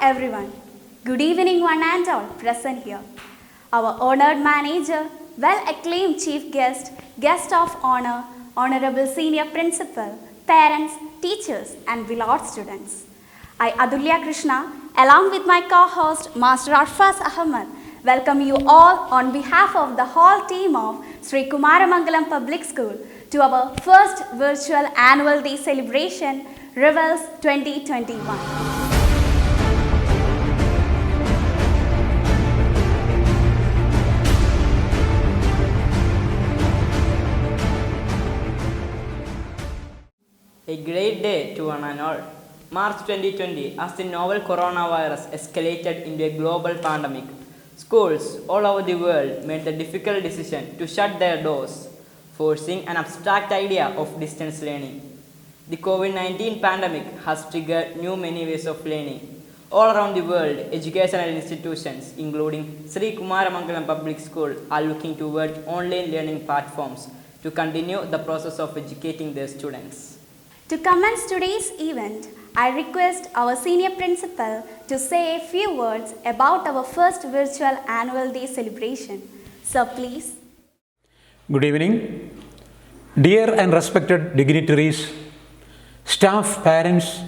everyone. Good evening one and all present here. Our honored manager, well-acclaimed chief guest, guest of honor, honorable senior principal, parents, teachers and beloved students. I, Adulya Krishna, along with my co-host, Master Arfaz Ahmad, welcome you all on behalf of the whole team of Sree Kumaramangalam Public School to our first virtual annual day celebration, REVELS 2021. A great day to one and all. March 2020, as the novel coronavirus escalated into a global pandemic, schools all over the world made the difficult decision to shut their doors, forcing an abstract idea of distance learning. The COVID-19 pandemic has triggered many ways of learning. All around the world, educational institutions, including Sree Kumaramangalam Public School, are looking toward online learning platforms to continue the process of educating their students. To commence today's event, I request our senior principal to say a few words about our first virtual annual day celebration. Sir, please. Good evening. Dear and respected dignitaries, staff, parents,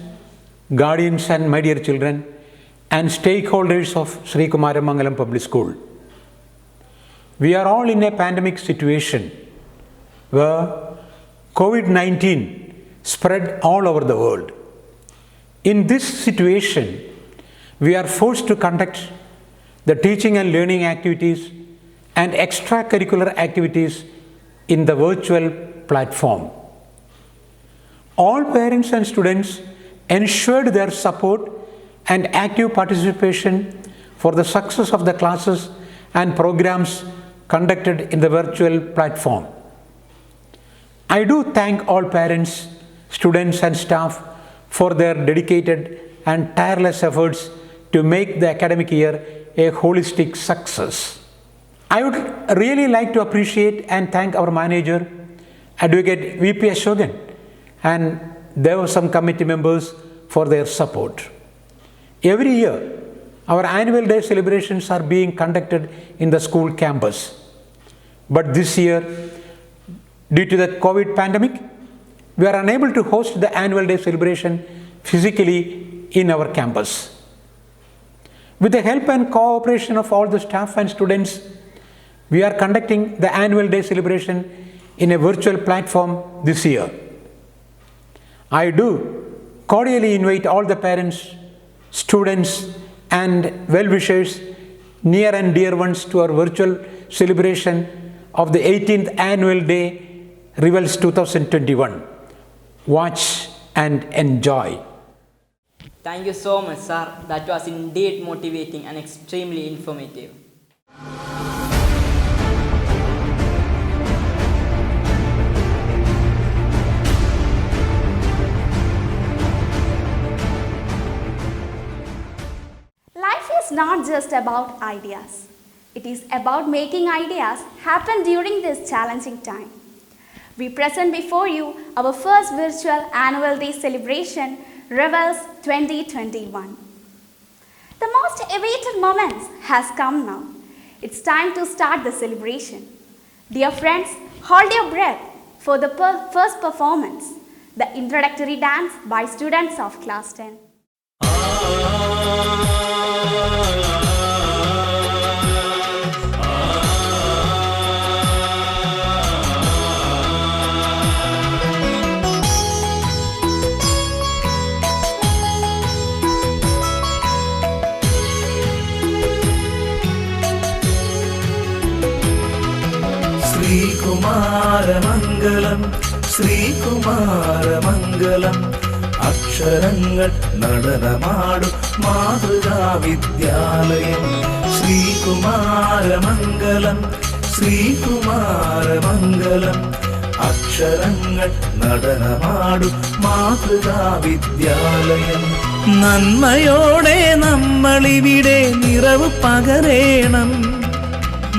guardians and my dear children and stakeholders of Sree Kumaramangalam Public School. We are all in a pandemic situation where COVID-19 spread all over the world. In this situation, we are forced to conduct the teaching and learning activities and extracurricular activities in the virtual platform. All parents and students ensured their support and active participation for the success of the classes and programs conducted in the virtual platform. I do thank all parents, students and staff for their dedicated and tireless efforts to make the academic year a holistic success. I would really like to appreciate and thank our manager, Advocate VP Ashokan, and there were some committee members for their support. Every year, our annual day celebrations are being conducted in the school campus. But this year, due to the COVID pandemic, we are unable to host the annual day celebration physically in our campus. With the help and cooperation of all the staff and students, we are conducting the annual day celebration in a virtual platform this year. I do cordially invite all the parents, students and well-wishers, near and dear ones, to our virtual celebration of the 18th annual day REVELS 2021. Watch and enjoy. Thank you so much, sir. That was indeed motivating and extremely informative. Life is not just about ideas. It is about making ideas happen during this challenging time. We present before you our first virtual annual day celebration, REVELS 2021. The most awaited moment has come now. It's time to start the celebration. Dear friends, hold your breath for the first performance, the introductory dance by students of class 10. Sree Kumaramangalam, Sree Kumaramangalam, Aksharangal Nadanamadu Madhuga Vidyalayam. Sree Kumaramangalam, Sree Kumaramangalam, Aksharangal Nadanamadu Madhuga Vidyalayam. നന്മയോടെ നമ്മളിവിടെ നിറവ് പകരേണം,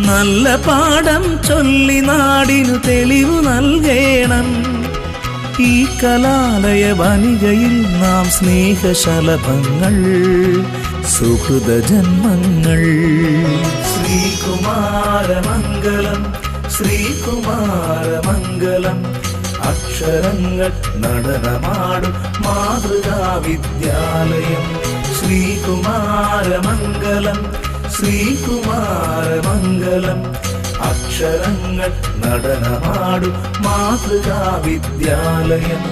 നല്ല പാഠം ചൊല്ലി നാടിനു തെളിവു നൽകേണം. ഈ കലാലയ വനികയിൽ നാം സ്നേഹശലഭങ്ങൾ സുഹൃത ജന്മങ്ങൾ. ശ്രീകുമാരമംഗലം ശ്രീകുമാരമംഗലം അക്ഷരങ്ങൾ നടനമാടും മാതൃകാ വിദ്യാലയം. ശ്രീകുമാരമംഗലം ശ്രീകുമാരമംഗലം അക്ഷരങ്ങൾ നടനമാടും മാതൃകാ വിദ്യാലയം.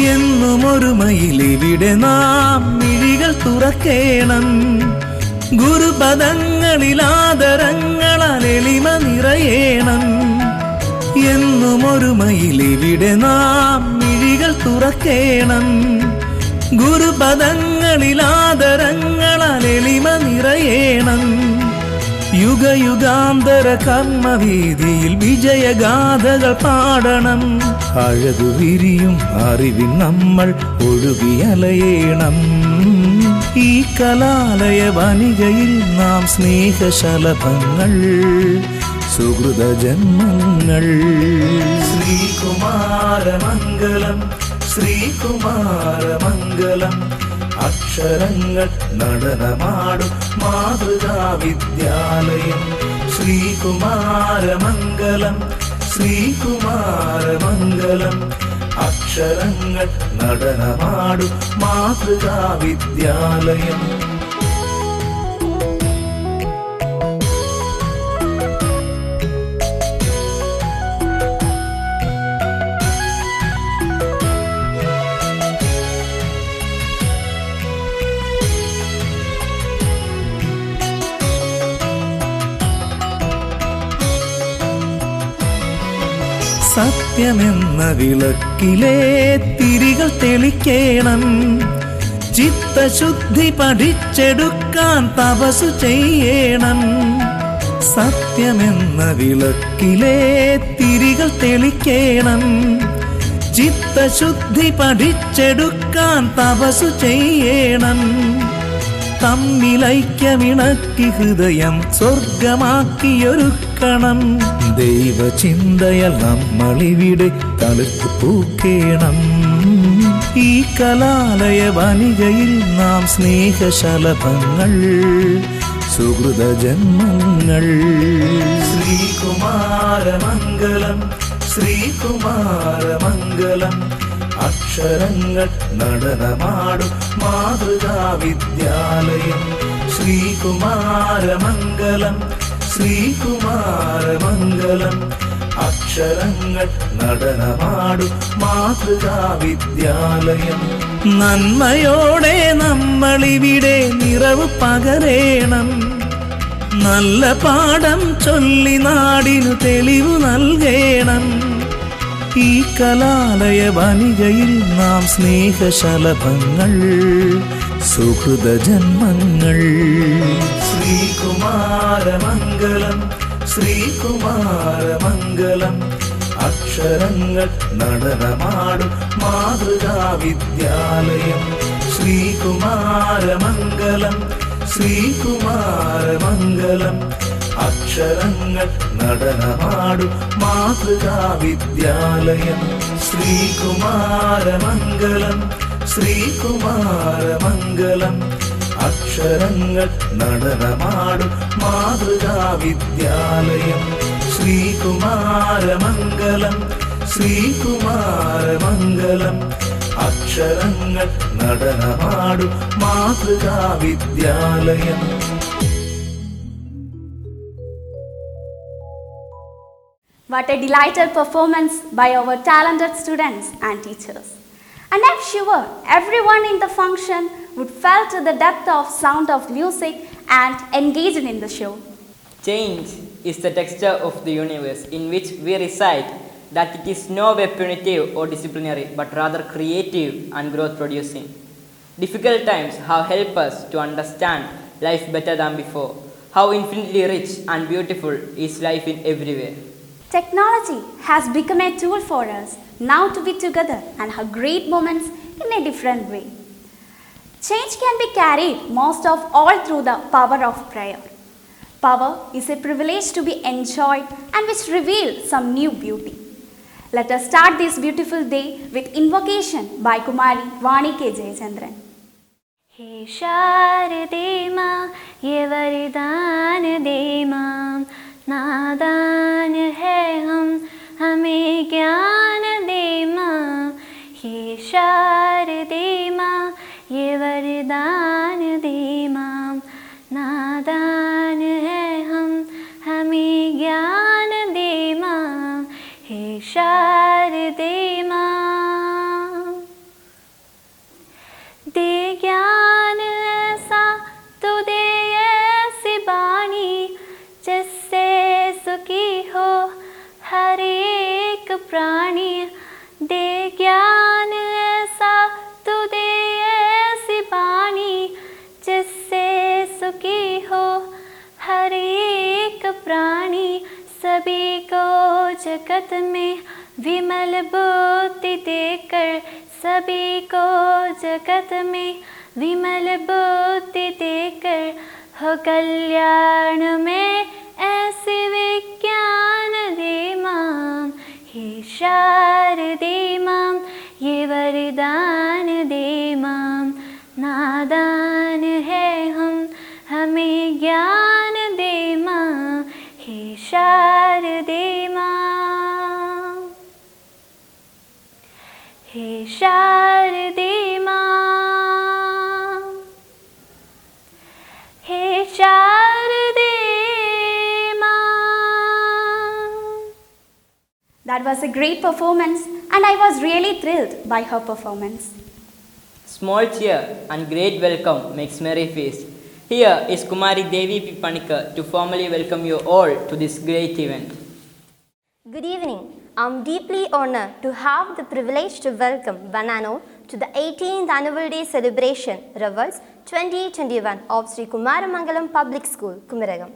എന്നും ഒരുമയിലിവിടെ നാം മിഴികൾ തുറക്കേണം. ഗുരുപദങ്ങളിൽ ആദരങ്ങളാൽ എളിമ നിറയേണം. എന്നും ഒരുമയിലിവിടെ നാം മിഴികൾ തുറക്കേണം. ഗുരുപദങ്ങളിൽ ആദരങ്ങളാൽ എളിമ നിറയേണം. യുഗയുഗാന്തര കർമ്മവീതിയിൽ വിജയഗാഥകൾ പാടണം. അഴകു വിരിയും അറിവിൻ നമ്മൾ ഒഴുകിയലയേണം. ഈ കലാലയ വനികയിൽ നാം സ്നേഹശലഭങ്ങൾ സുഹൃത ജന്മങ്ങൾ. ശ്രീകുമാരമംഗലം ശ്രീകുമാരമംഗലം അക്ഷരങ്ങൾ നടനമാടും മാതൃകാ വിദ്യാലയം. ശ്രീകുമാരമംഗലം ശ്രീകുമാരമംഗലം അക്ഷരങ്ങൾ നടനമാടും മാതൃകാ വിദ്യാലയം. സത്യമെന്ന വിളക്കിലെ തിരികൾ തെളിക്കേണം. ചിത്തശുദ്ധി പഠിച്ചെടുക്കാൻ തപസ്സു ചെയ്യണം. സത്യമെന്ന വിളക്കിലെ തിരികൾ തെളിക്കേണം. ചിത്തശുദ്ധി പഠിച്ചെടുക്കാൻ തപസ്സു ചെയ്യണം. തമ്മിലൈക്യമിണക്കി ഹൃദയം സ്വർഗമാക്കിയൊരുക്കണം. ദൈവചിന്തയാൽ നമ്മളിവിടെ തളിർത്തു പൂക്കേണം. ഈ കലാലയ വനികയിൽ നാം സ്നേഹശലഭങ്ങൾ സുഹൃത ജന്മങ്ങൾ. ശ്രീകുമാരമംഗലം ശ്രീകുമാരമംഗലം അക്ഷരങ്ങൾ നടനമാടും മാതൃകാ വിദ്യാലയം. ശ്രീകുമാരമംഗലം ശ്രീകുമാരമംഗലം അക്ഷരങ്ങൾ നടനമാടും മാതൃകാ വിദ്യാലയം. നന്മയോടെ നമ്മളിവിടെ നിറവ് പകരേണം. നല്ല പാഠം ചൊല്ലി നാടിനു തെളിവു നൽകേണം. ഈ കലാലയ വനികയിൽ നാം സ്നേഹശലഭങ്ങൾ സുഹൃത ജന്മങ്ങൾ. ശ്രീകുമാരമംഗലം ശ്രീകുമാരമംഗലം അക്ഷരങ്ങൾ നടനമാടും മാതൃകാ വിദ്യാലയം. ശ്രീകുമാരമംഗലം ശ്രീകുമാരമംഗലം അക്ഷരങ്ങൾ നടനമാടും മാതൃകാ വിദ്യാലയം. ശ്രീകുമാരമംഗലം ശ്രീകുമാരമംഗലം അക്ഷരങ്ങൾ നടനമാടും മാതൃകാ വിദ്യാലയം. ശ്രീകുമാരമംഗലം ശ്രീകുമാരമംഗലം അക്ഷരങ്ങൾ നടനമാടും മാതൃകാ വിദ്യാലയം. What a delighted performance by our talented students and teachers. And I'm sure everyone in the function would felt the depth of sound of music and engaged in the show. Change is the texture of the universe in which we reside, that it is no way punitive or disciplinary, but rather creative and growth producing. Difficult times have helped us to understand life better than before, how infinitely rich and beautiful is life in every way. Technology has become a tool for us now to be together and have great moments in a different way. Change can be carried most of all through the power of prayer. Power is a privilege to be enjoyed and which reveals some new beauty. Let us start this beautiful day with invocation by Kumari Vani K. Jayachandran. हे शारदे माँ ये वरदान दे माँ, नादान है हम हमें ज्ञान दे माँ। हे शारदे माँ ये वरदान दे माँ, नादान है हम हमें ज्ञान दे माँ। हे शारदे माँ दे ज्ञान ऐसा तो दे ऐसी बाणी, जिससे सुखी हो हर एक प्राणी। दे ज्ञान ऐसा तो दे ऐसी बाणी, जिससे सुखी हो हर एक प्राणी। सभी को जगत में विमल बुद्धि देकर, सभी को जगत में विमल बुद्धि देकर, हो कल्याण में ऐसे विज्ञान दे माँ। हे शारदे माँ ये वरदान दे माँ, नादान है हम हमें ज्ञान दे माँ। हे शारदे माँ, हे शारदे माँ, हे शारदे माँ। That was a great performance and I was really thrilled by her performance. Small cheer and great welcome makes merry feast. Here is Kumari Devi P. Panikar to formally welcome you all to this great event. Good evening. I'm deeply honored to have the privilege to welcome one and all to the 18th Annual Day Celebration REVELS 2021 of Sree Kumaramangalam Public School, Kumaragam.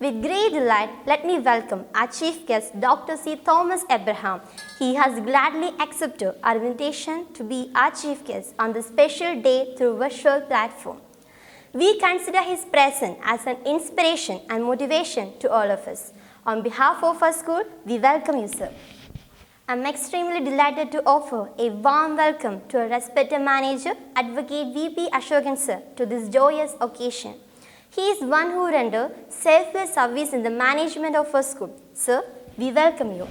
With great delight, let me welcome our chief guest, Dr. C. Thomas Abraham. He has gladly accepted our invitation to be our chief guest on this special day through virtual platform. We consider his presence as an inspiration and motivation to all of us. On behalf of our school, we welcome you, sir. I'm extremely delighted to offer a warm welcome to our respected manager, Advocate V.P. Ashokan, sir, to this joyous occasion. He is one who renders selfless service in the management of our school. Sir, we welcome you.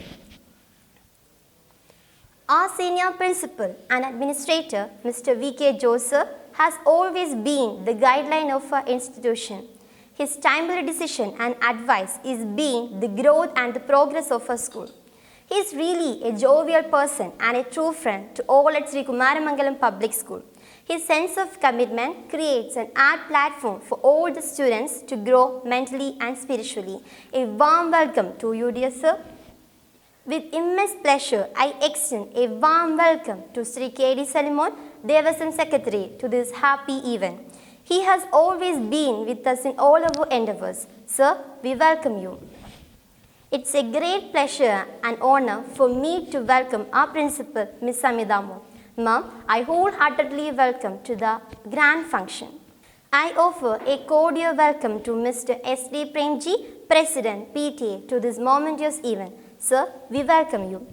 Our senior principal and administrator, Mr. V.K. Joseph, has always been the guideline of our institution. His timely decision and advice is being the growth and the progress of our school. He is really a jovial person and a true friend to all at Sree Kumaramangalam Public School. His sense of commitment creates an art platform for all the students to grow mentally and spiritually. A warm welcome to you, dear sir. With immense pleasure, I extend a warm welcome to Sri K.D. Salimon, Devasam Secretary, to this happy event. He has always been with us in all our endeavors. Sir, we welcome you. It's a great pleasure and honor for me to welcome our principal, Ms. Amidamo. Ma'am, I wholeheartedly welcome to the grand function. I offer a cordial welcome to Mr. S.D. Premji, President, PTA, to this momentous event. Sir, we welcome you.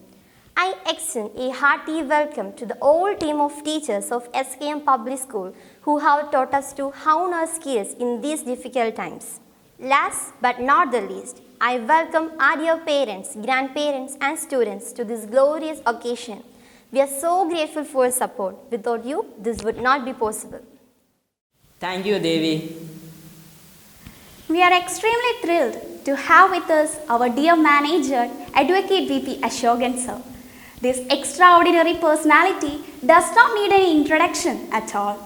I extend a hearty welcome to the whole team of teachers of SKM Public School who have taught us to hone our skills in these difficult times. Last but not the least, I welcome our dear parents, grandparents and students to this glorious occasion. We are so grateful for your support. Without you, this would not be possible. Thank you, Devi. We are extremely thrilled to have with us our dear manager, Advocate V.P. Ashokan, sir. This extraordinary personality does not need any introduction at all.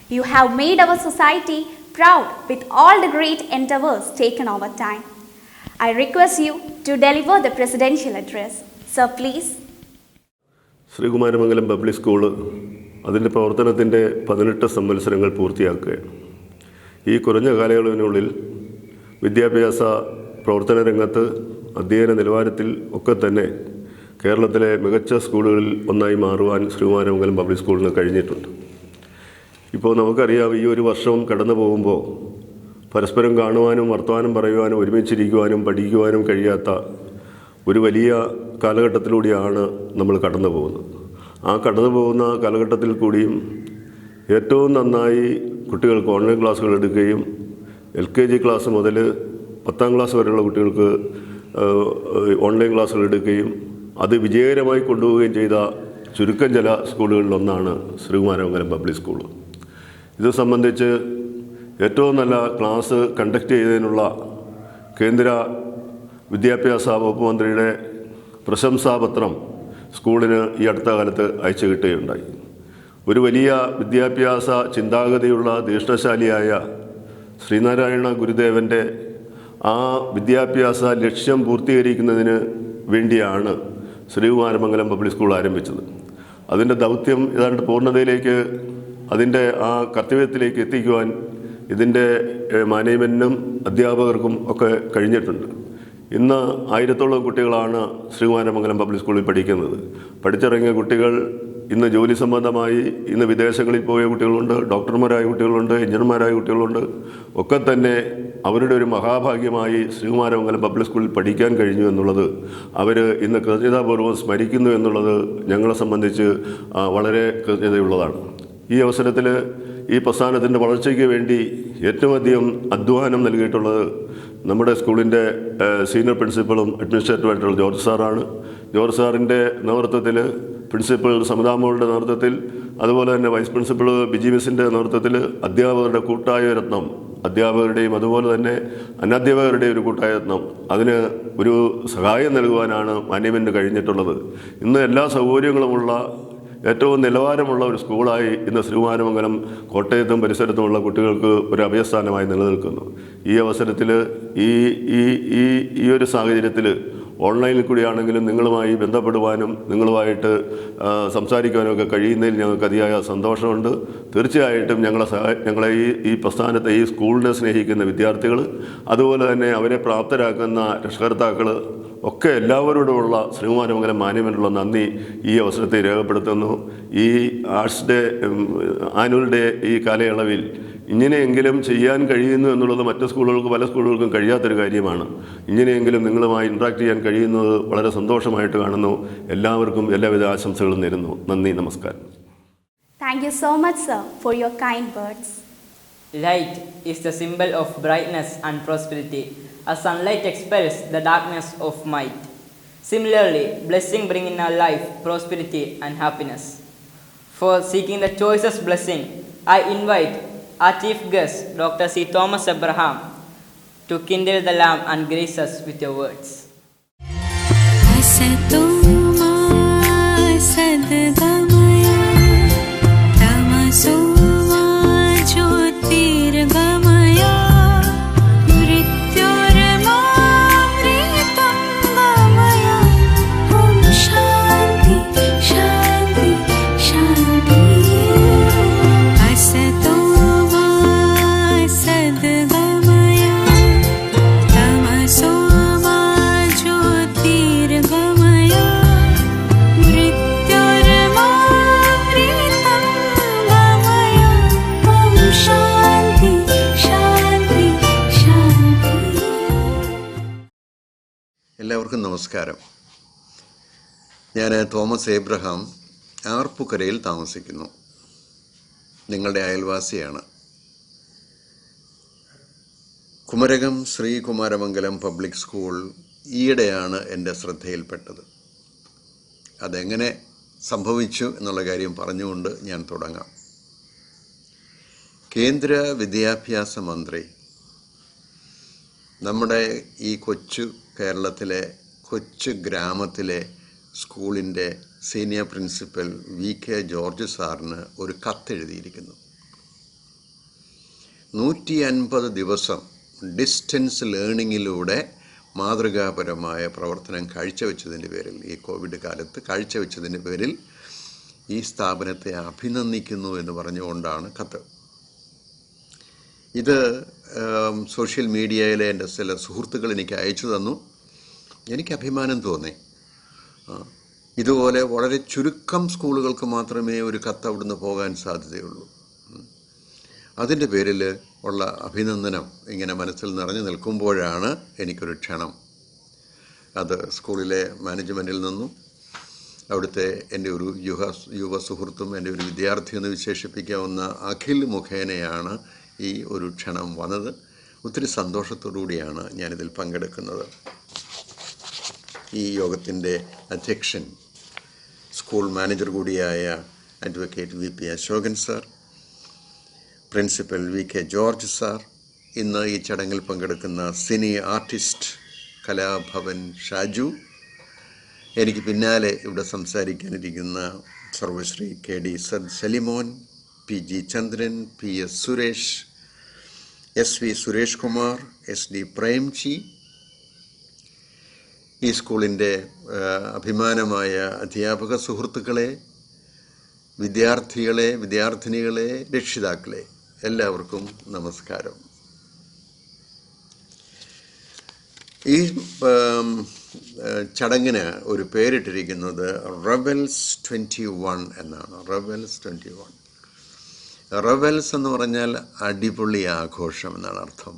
You have made our society proud with all the great endeavors taken over time. I request you to deliver the presidential address. Sir, please. Sree Kumaramangalam Public School, അതിൻ്റെ പ്രവർത്തനത്തിൻ്റെ 18 സംവത്സരങ്ങൾ പൂർത്തിയാക്കുകയാണ്. ഈ കുറഞ്ഞ കാലയളവിനുള്ളിൽ വിദ്യാഭ്യാസ പ്രവർത്തന രംഗത്ത് അധ്യയന നിലവാരത്തിൽ ഒക്കെ തന്നെ കേരളത്തിലെ മികച്ച സ്കൂളുകളിൽ ഒന്നായി മാറുവാൻ ശ്രീ കുമാരമംഗലം പബ്ലിക് സ്കൂളിന് കഴിഞ്ഞിട്ടുണ്ട്. ഇപ്പോൾ നമുക്കറിയാം, ഈ ഒരു വർഷം കടന്നു പോകുമ്പോൾ പരസ്പരം കാണുവാനും വർത്തമാനം പറയുവാനും ഒരുമിച്ചിരിക്കുവാനും പഠിക്കുവാനും കഴിയാത്ത ഒരു വലിയ കാലഘട്ടത്തിലൂടെയാണ് നമ്മൾ കടന്നു പോകുന്നത്. ആ കടന്നു പോകുന്ന കാലഘട്ടത്തിൽ കൂടിയും ഏറ്റവും നന്നായി കുട്ടികൾക്ക് ഓൺലൈൻ ക്ലാസ്സുകൾ എടുക്കുകയും LKG ക്ലാസ് മുതൽ 10ാം ക്ലാസ് വരെയുള്ള കുട്ടികൾക്ക് ഓൺലൈൻ ക്ലാസ്സുകൾ എടുക്കുകയും അത് വിജയകരമായി കൊണ്ടുപോവുകയും ചെയ്ത ചുരുക്കം ചില സ്കൂളുകളിലൊന്നാണ് ശ്രീ കുമാരമംഗലം പബ്ലിക് സ്കൂൾ. ഇത് സംബന്ധിച്ച് ഏറ്റവും നല്ല ക്ലാസ് കണ്ടക്ട് ചെയ്തതിനുള്ള കേന്ദ്ര വിദ്യാഭ്യാസ വകുപ്പ് മന്ത്രിയുടെ പ്രശംസാപത്രം സ്കൂളിന് ഈ അടുത്ത കാലത്ത് അയച്ചു കിട്ടുകയുണ്ടായി. ഒരു വലിയ വിദ്യാഭ്യാസ ചിന്താഗതിയുള്ള ദീർഘശാലിയായ ശ്രീനാരായണ ഗുരുദേവൻ്റെ ആ വിദ്യാഭ്യാസ ലക്ഷ്യം പൂർത്തീകരിക്കുന്നതിന് വേണ്ടിയാണ് ശ്രീ കുമാരമംഗലം പബ്ലിക് സ്കൂൾ ആരംഭിച്ചത്. അതിൻ്റെ ദൗത്യം ഏതാണ്ട് പൂർണ്ണതയിലേക്ക്, അതിൻ്റെ ആ കർത്തവ്യത്തിലേക്ക് എത്തിക്കുവാൻ ഇതിൻ്റെ മാനേജ്മെൻറ്റിനും അധ്യാപകർക്കും ഒക്കെ കഴിഞ്ഞിട്ടുണ്ട്. ഇന്ന് 1000-ഓളം കുട്ടികളാണ് ശ്രീ കുമാരമംഗലം പബ്ലിക് സ്കൂളിൽ പഠിക്കുന്നത്. പഠിച്ചിറങ്ങിയ കുട്ടികൾ ഇന്ന് ജോലി സംബന്ധമായി ഇന്ന് വിദേശങ്ങളിൽ പോയ കുട്ടികളുണ്ട്, ഡോക്ടർമാരായ കുട്ടികളുണ്ട്, എഞ്ചിനീയർമാരായ കുട്ടികളുണ്ട്. ഒക്കെ തന്നെ അവരുടെ ഒരു മഹാഭാഗ്യമായി ശ്രീ കുമാരമംഗലം പബ്ലിക് സ്കൂളിൽ പഠിക്കാൻ കഴിഞ്ഞു എന്നുള്ളത് അവർ ഇന്ന് കൃതജ്ഞതാപൂർവ്വം സ്മരിക്കുന്നു എന്നുള്ളത് ഞങ്ങളെ സംബന്ധിച്ച് വളരെ കൃതജ്ഞതയുള്ളതാണ്. ഈ അവസരത്തിൽ ഈ പ്രസ്ഥാനത്തിൻ്റെ വളർച്ചയ്ക്ക് വേണ്ടി ഏറ്റവും അധികം അധ്വാനം നൽകിയിട്ടുള്ളത് നമ്മുടെ സ്കൂളിൻ്റെ സീനിയർ പ്രിൻസിപ്പളും അഡ്മിനിസ്ട്രേറ്ററുമായിട്ടുള്ള ജോർജ് സാറാണ്. ജോർജ് സാറിൻ്റെ നേതൃത്വത്തിൽ, പ്രിൻസിപ്പൽ സമുദാമോളുടെ നേതൃത്വത്തിൽ, അതുപോലെ തന്നെ വൈസ് പ്രിൻസിപ്പൾ ബിജി മിസിൻ്റെ നേതൃത്വത്തിൽ അധ്യാപകരുടെ കൂട്ടായ യത്നം, അധ്യാപകരുടെയും അതുപോലെ തന്നെ അനധ്യാപകരുടെയും ഒരു കൂട്ടായ യത്നം, അതിന് ഒരു സഹായം നൽകുവാനാണ് മാനേജ്മെൻറ്റിന് കഴിഞ്ഞിട്ടുള്ളത്. ഇന്ന് എല്ലാ സൗകര്യങ്ങളുമുള്ള ഏറ്റവും നിലവാരമുള്ള ഒരു സ്കൂളായി ഇന്ന് ശ്രീ കുമാരമംഗലം കോട്ടയത്തും പരിസരത്തുമുള്ള കുട്ടികൾക്ക് ഒരു അഭയസ്ഥാനമായി നിലനിൽക്കുന്നു. ഈ അവസരത്തിൽ ഈ ഒരു സാഹചര്യത്തിൽ ഓൺലൈനിൽ കൂടിയാണെങ്കിലും നിങ്ങളുമായി ബന്ധപ്പെടുവാനും നിങ്ങളുമായിട്ട് സംസാരിക്കാനും ഒക്കെ കഴിയുന്നതിൽ ഞങ്ങൾക്ക് അതിയായ സന്തോഷമുണ്ട്. തീർച്ചയായിട്ടും ഞങ്ങളെ ഈ പ്രസ്ഥാനത്തെ, ഈ സ്കൂളിനെ സ്നേഹിക്കുന്ന വിദ്യാർത്ഥികൾ, അതുപോലെ തന്നെ അവരെ പ്രാപ്തരാക്കുന്ന രക്ഷകർത്താക്കൾ ഒക്കെ എല്ലാവരോടുമുള്ള ശ്രീ കുമാരമംഗലം മാനേജ്മെൻറ്റിലുള്ള നന്ദി ഈ അവസരത്തെ രേഖപ്പെടുത്തുന്നു. ഈ ആർട്സ് ഡേ, ആനുവൽ ഡേ ഈ കാലയളവിൽ ഇങ്ങനെയെങ്കിലും ചെയ്യാൻ കഴിയുന്നു എന്നുള്ളത് മറ്റ് സ്കൂളുകൾക്ക്, പല സ്കൂളുകൾക്കും കഴിയാത്തൊരു കാര്യമാണ്. ഇങ്ങനെയെങ്കിലും നിങ്ങളുമായി ഇൻട്രാക്ട് ചെയ്യാൻ കഴിയുന്നത് വളരെ സന്തോഷമായിട്ട് കാണുന്നു. എല്ലാവർക്കും എല്ലാവിധ ആശംസകളും നേരുന്നു. നന്ദി, നമസ്കാരം. Thank you so much, sir, for your kind words. Light is the symbol of brightness and prosperity, as sunlight expels the darkness of might. Similarly, blessing brings in our life prosperity and happiness. For seeking the choicest blessing, I invite our chief guest, Dr. C. Thomas Abraham, to kindle the lamp and grace us with your words. എല്ലാവർക്കും നമസ്കാരം. ഞാൻ Thomas Abraham, ആർപ്പുക്കരയിൽ താമസിക്കുന്നു. നിങ്ങളുടെ അയൽവാസിയാണ്. Kumarakom Shri Kumaramangalam public school ഈയിടെയാണ് എൻ്റെ ശ്രദ്ധയിൽപ്പെട്ടത്. അതെങ്ങനെ സംഭവിച്ചു എന്നുള്ള കാര്യം പറഞ്ഞുകൊണ്ട് ഞാൻ തുടങ്ങാം. കേന്ദ്ര വിദ്യാഭ്യാസ മന്ത്രി നമ്മുടെ ഈ കൊച്ചു കേരളത്തിലെ കൊച്ചു ഗ്രാമത്തിലെ സ്കൂളിൻ്റെ സീനിയർ പ്രിൻസിപ്പൽ VK ജോർജ് സാറിന് ഒരു കത്തെഴുതിയിരിക്കുന്നു. 150 ദിവസം ഡിസ്റ്റൻസ് ലേണിങ്ങിലൂടെ മാതൃകാപരമായ പ്രവർത്തനം കാഴ്ചവെച്ചതിൻ്റെ പേരിൽ, ഈ കോവിഡ് കാലത്ത് കാഴ്ചവെച്ചതിൻ്റെ പേരിൽ ഈ സ്ഥാപനത്തെ അഭിനന്ദിക്കുന്നു എന്ന് പറഞ്ഞുകൊണ്ടാണ് കത്ത്. ഇത് സോഷ്യൽ മീഡിയയിലെ എൻ്റെ ചില സുഹൃത്തുക്കൾ എനിക്ക് അയച്ചു തന്നു. എനിക്ക് അഭിമാനം തോന്നി. ഇതുപോലെ വളരെ ചുരുക്കം സ്കൂളുകൾക്ക് മാത്രമേ ഒരു കത്ത് അവിടുന്ന് പോകാൻ സാധ്യതയുള്ളൂ. അതിൻ്റെ പേരിൽ ഉള്ള അഭിനന്ദനം ഇങ്ങനെ മനസ്സിൽ നിറഞ്ഞു നിൽക്കുമ്പോഴാണ് എനിക്കൊരു ക്ഷണം. അത് സ്കൂളിലെ മാനേജ്മെൻറ്റിൽ നിന്നും അവിടുത്തെ എൻ്റെ ഒരു യുവ സുഹൃത്തും എൻ്റെ ഒരു വിദ്യാർത്ഥി എന്ന് വിശേഷിപ്പിക്കാവുന്ന അഖിൽ മുഖേനയാണ് ഈ ഒരു ക്ഷണം വന്നത്. ഒത്തിരി സന്തോഷത്തോടുകൂടിയാണ് ഞാനിതിൽ പങ്കെടുക്കുന്നത്. ഈ യോഗത്തിൻ്റെ അധ്യക്ഷൻ സ്കൂൾ മാനേജർ കൂടിയായ advocate VP Ashokan sir, principal VK George sir, ഇന്ന് ഈ ചടങ്ങിൽ പങ്കെടുക്കുന്ന സിനി ആർട്ടിസ്റ്റ് കലാഭവൻ ഷാജു, എനിക്ക് പിന്നാലെ ഇവിടെ സംസാരിക്കാനിരിക്കുന്ന സർവശ്രീ KD സലിമോൻ, PG ചന്ദ്രൻ, PS Suresh, SV Suresh Kumar, SD Premji, ഈ സ്കൂളിൻ്റെ അഭിമാനമായ അധ്യാപക സുഹൃത്തുക്കളെ, വിദ്യാർത്ഥികളെ, വിദ്യാർത്ഥിനികളെ, രക്ഷിതാക്കളെ, എല്ലാവർക്കും നമസ്കാരം. ഈ ചടങ്ങിന് ഒരു പേരിട്ടിരിക്കുന്നത് REVELS 21 എന്നാണ്. REVELS 21. REVELS എന്ന് പറഞ്ഞാൽ അടിപൊളി ആഘോഷം എന്നാണ് അർത്ഥം.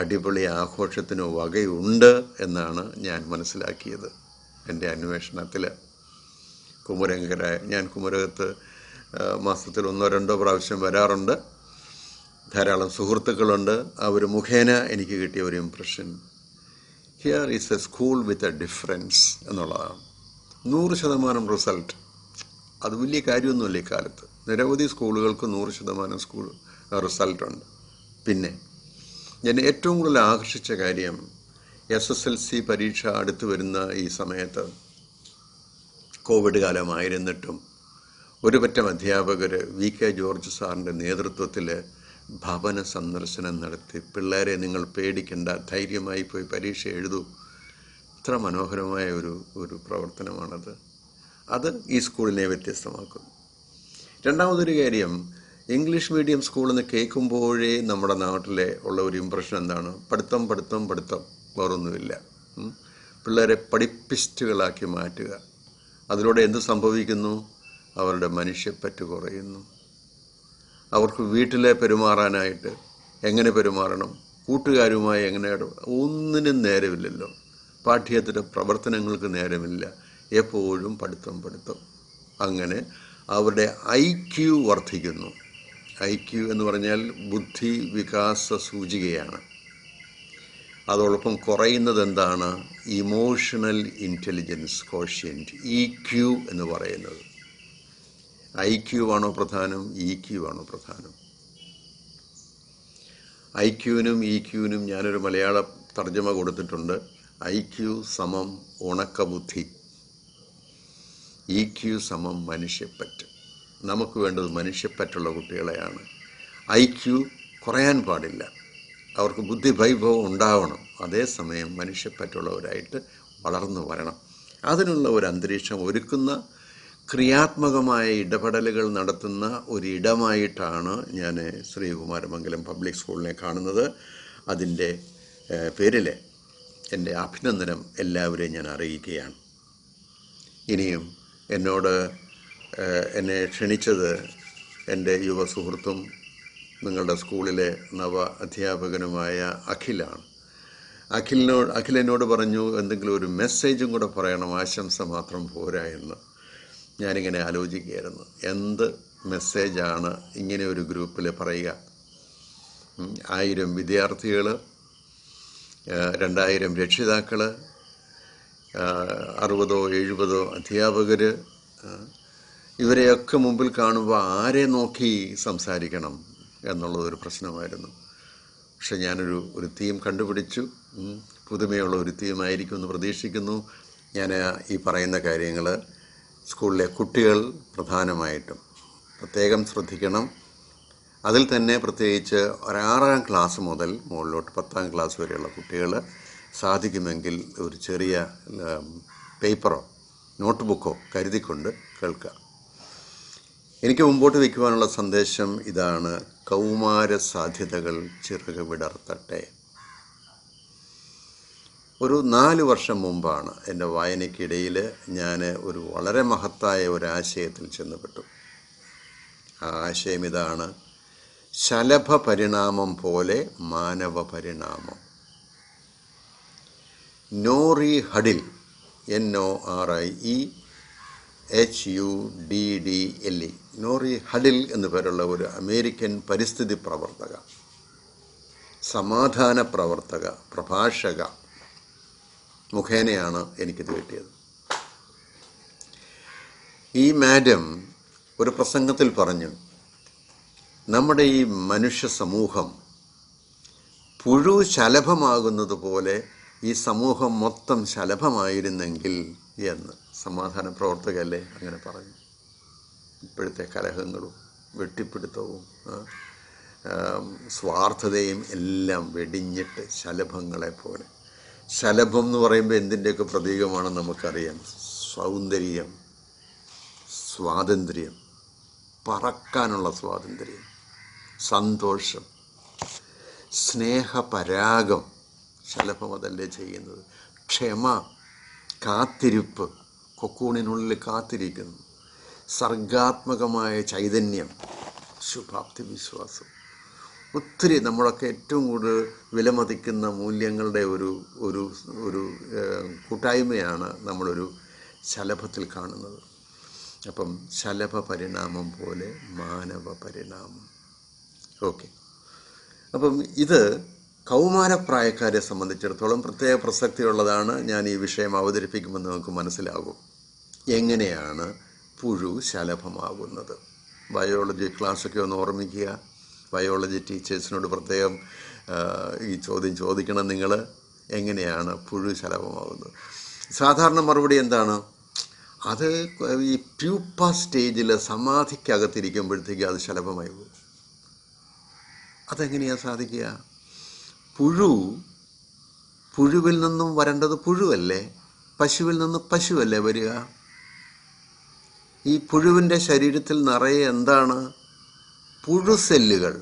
അടിപൊളി ആഘോഷത്തിന് വകയുണ്ട് എന്നാണ് ഞാൻ മനസ്സിലാക്കിയത് എൻ്റെ അന്വേഷണത്തിൽ. ഞാൻ കുമരകത്ത് മാസത്തിൽ 1-2 പ്രാവശ്യം വരാറുണ്ട്. ധാരാളം സുഹൃത്തുക്കളുണ്ട്. അവർ മുഖേന എനിക്ക് കിട്ടിയ ഒരു impression, here is A school with a difference എന്നുള്ളതാണ്. 100% റിസൾട്ട്. അത് വലിയ കാര്യമൊന്നുമില്ല ഇക്കാലത്ത്. നിരവധി സ്കൂളുകൾക്ക് 100% റിസൾട്ടുണ്ട്. പിന്നെ ഞാൻ ഏറ്റവും കൂടുതൽ ആകർഷിച്ച കാര്യം, SSLC പരീക്ഷ അടുത്ത് വരുന്ന ഈ സമയത്ത്, കോവിഡ് കാലമായിരുന്നിട്ടും ഒരു പറ്റം അധ്യാപകർ VK ജോർജ് സാറിൻ്റെ നേതൃത്വത്തിൽ ഭവന സന്ദർശനം നടത്തി പിള്ളേരെ നിങ്ങൾ പേടിക്കേണ്ട, ധൈര്യമായി പോയി പരീക്ഷ എഴുതൂ. ഇത്ര മനോഹരമായ ഒരു പ്രവർത്തനമാണത്. അത് ഈ സ്കൂളിനെ വ്യത്യസ്തമാക്കുന്നു. രണ്ടാമതൊരു കാര്യം, ഇംഗ്ലീഷ് മീഡിയം സ്കൂളെന്ന് കേൾക്കുമ്പോഴേ നമ്മുടെ നാട്ടിലെ ഉള്ള ഒരു ഇംപ്രഷൻ എന്താണ്? പഠിത്തം പഠിത്തം പഠിത്തം, വേറൊന്നുമില്ല. പിള്ളേരെ പഠിപ്പിസ്റ്റുകളാക്കി മാറ്റുക. അതിലൂടെ എന്ത് സംഭവിക്കുന്നു? അവരുടെ മനുഷ്യപ്പറ്റ് കുറയുന്നു. അവർക്ക് വീട്ടിലെ പെരുമാറാനായിട്ട് എങ്ങനെ പെരുമാറണം, കൂട്ടുകാരുമായി എങ്ങനെ ഒന്നിനും നേരമില്ലല്ലോ. പാഠ്യേതര പ്രവർത്തനങ്ങൾക്ക് നേരമില്ല. എപ്പോഴും പഠിത്തം പഠിത്തം. അങ്ങനെ അവരുടെ IQ വർദ്ധിക്കുന്നു. IQ എന്ന് പറഞ്ഞാൽ ബുദ്ധി വികാസ സൂചികയാണ്. അതോടൊപ്പം കുറയുന്നത് എന്താണ്? ഇമോഷണൽ ഇൻ്റലിജൻസ് കോഷ്യൻറ്റ്, EQ എന്ന് പറയുന്നത്. IQ ആണോ പ്രധാനം? EQ ആണോ പ്രധാനം? IQ-നും EQ-നും ഞാനൊരു മലയാള തർജ്ജമ കൊടുത്തിട്ടുണ്ട്. IQ സമം ഉണക്കബുദ്ധി, EQ സമം മനുഷ്യപ്പറ്റ്. നമുക്ക് വേണ്ടത് മനുഷ്യപ്പറ്റുള്ള കുട്ടികളെയാണ്. IQ കുറയാൻ പാടില്ല. അവർക്ക് ബുദ്ധിവൈഭവം ഉണ്ടാവണം. അതേസമയം മനുഷ്യപ്പറ്റുള്ളവരായിട്ട് വളർന്നു വരണം. അതിനുള്ള ഒരു അന്തരീക്ഷം ഒരുക്കുന്ന ക്രിയാത്മകമായ ഇടപെടലുകൾ നടത്തുന്ന ഒരിടമായിട്ടാണ് ഞാൻ ശ്രീ കുമാരമംഗലം പബ്ലിക് സ്കൂളിനെ കാണുന്നത്. അതിൻ്റെ പേരിൽ എൻ്റെ അഭിനന്ദനം എല്ലാവരെയും ഞാൻ അറിയിക്കുകയാണ്. ഇനിയും എന്നെ ക്ഷണിച്ചത് എൻ്റെ യുവ സുഹൃത്തും നിങ്ങളുടെ സ്കൂളിലെ നവ അധ്യാപകനുമായ അഖിലാണ്. അഖിലെന്നോട് പറഞ്ഞു, എന്തെങ്കിലും ഒരു മെസ്സേജും കൂടെ പറയണം, ആശംസ മാത്രം പോരാ എന്ന്. ഞാനിങ്ങനെ ആലോചിക്കുകയായിരുന്നു, എന്ത് മെസ്സേജാണ് ഇങ്ങനെ ഒരു ഗ്രൂപ്പിൽ പറയുക. 1000 വിദ്യാർത്ഥികൾ, 2000 രക്ഷിതാക്കൾ, 60-70 അധ്യാപകർ, ഇവരെയൊക്കെ മുമ്പിൽ കാണുമ്പോൾ ആരെ നോക്കി സംസാരിക്കണം എന്നുള്ളതൊരു പ്രശ്നമായിരുന്നു. പക്ഷെ ഞാനൊരു തീം കണ്ടുപിടിച്ചു. പുതുമയുള്ള ഒരു തീമായിരിക്കും എന്ന് പ്രതീക്ഷിക്കുന്നു. ഞാൻ ഈ പറയുന്ന കാര്യങ്ങൾ സ്കൂളിലെ കുട്ടികൾ പ്രധാനമായിട്ടും പ്രത്യേകം ശ്രദ്ധിക്കണം. അതിൽ തന്നെ പ്രത്യേകിച്ച് 6ാം ക്ലാസ് മുതൽ മുകളിലോട്ട് 10ാം ക്ലാസ് വരെയുള്ള കുട്ടികൾ സാധിക്കുമെങ്കിൽ ഒരു ചെറിയ പേപ്പറോ നോട്ട് ബുക്കോ കരുതിക്കൊണ്ട് കേൾക്കുക. എനിക്ക് മുമ്പോട്ട് വയ്ക്കുവാനുള്ള സന്ദേശം ഇതാണ്: കൗമാര സാധ്യതകൾ ചിറക് വിടർത്തട്ടെ. ഒരു 4 വർഷം മുമ്പാണ് എൻ്റെ വായനയ്ക്കിടയിൽ ഞാൻ ഒരു വളരെ മഹത്തായ ഒരു ആശയത്തിൽ ചെന്നുപെട്ടു. ആ ആശയം ഇതാണ്: ശലഭ പരിണാമം പോലെ മാനവ പരിണാമം. നോറി ഹഡിൽ, NORIEHUDDLE, നോറി ഹഡിൽ എന്നു പേരുള്ള ഒരു അമേരിക്കൻ പരിസ്ഥിതി പ്രവർത്തക, സമാധാന പ്രവർത്തക, പ്രഭാഷക മുഖേനയാണ് എനിക്കിത് കിട്ടിയത്. ഈ മാഡം ഒരു പ്രസംഗത്തിൽ പറഞ്ഞു, നമ്മുടെ ഈ മനുഷ്യ സമൂഹം പുഴു ശലഭമാകുന്നത് പോലെ ഈ സമൂഹം മൊത്തം ശലഭമായിരുന്നെങ്കിൽ എന്ന്. സമാധാന പ്രവർത്തകല്ലേ അങ്ങനെ പറഞ്ഞു. ഇപ്പോഴത്തെ കലഹങ്ങളും വെട്ടിപ്പിടുത്തവും സ്വാർത്ഥതയും എല്ലാം വെടിഞ്ഞിട്ട് ശലഭങ്ങളെ പോലെ. ശലഭം എന്ന് പറയുമ്പോൾ എന്തിൻ്റെയൊക്കെ പ്രതീകമാണെന്ന് നമുക്കറിയാം. സൗന്ദര്യം, സ്വാതന്ത്ര്യം, പറക്കാനുള്ള സ്വാതന്ത്ര്യം, സന്തോഷം, സ്നേഹപരാഗം. ശലഭം അതല്ലേ ചെയ്യുന്നത്. ക്ഷമ, കാത്തിരിപ്പ്, കൊക്കൂണിനുള്ളിൽ കാത്തിരിക്കുന്നു, സർഗാത്മകമായ ചൈതന്യം, ശുഭാപ്തി വിശ്വാസം. ഒത്തിരി നമ്മളൊക്കെ ഏറ്റവും കൂടുതൽ വിലമതിക്കുന്ന മൂല്യങ്ങളുടെ ഒരു കൂട്ടായ്മയാണ് നമ്മളൊരു ശലഭത്തിൽ കാണുന്നത്. അപ്പം ശലഭ പരിണാമം പോലെ മാനവ പരിണാമം. ഓക്കെ, അപ്പം ഇത് കൗമാരപ്രായക്കാരെ സംബന്ധിച്ചിടത്തോളം പ്രത്യേക പ്രസക്തിയുള്ളതാണ്. ഞാൻ ഈ വിഷയം അവതരിപ്പിക്കുമെന്ന് നമുക്ക് മനസ്സിലാകും. എങ്ങനെയാണ് പുഴു ശലഭമാകുന്നത്? ബയോളജി ക്ലാസ്സൊക്കെ ഒന്ന് ഓർമ്മിക്കുക. ബയോളജി ടീച്ചേഴ്സിനോട് പ്രത്യേകം ഈ ചോദ്യം ചോദിക്കണം നിങ്ങൾ. എങ്ങനെയാണ് പുഴു ശലഭമാകുന്നത്? സാധാരണ മറുപടി എന്താണ്? അത് ഈ പ്യൂപ്പ സ്റ്റേജിൽ സമാധിക്കകത്തിരിക്കുമ്പോഴത്തേക്ക് അത് ശലഭമായി പോകും. അതെങ്ങനെയാണ് സാധിക്കുക? പുഴുവിൽ നിന്നും വരേണ്ടത് പുഴുവല്ലേ, പശുവിൽ നിന്ന് പശുവല്ലേ വരിക. ഈ പുഴുവിൻ്റെ ശരീരത്തിൽ നിറയെ എന്താണ്? പുഴു സെല്ലുകൾ,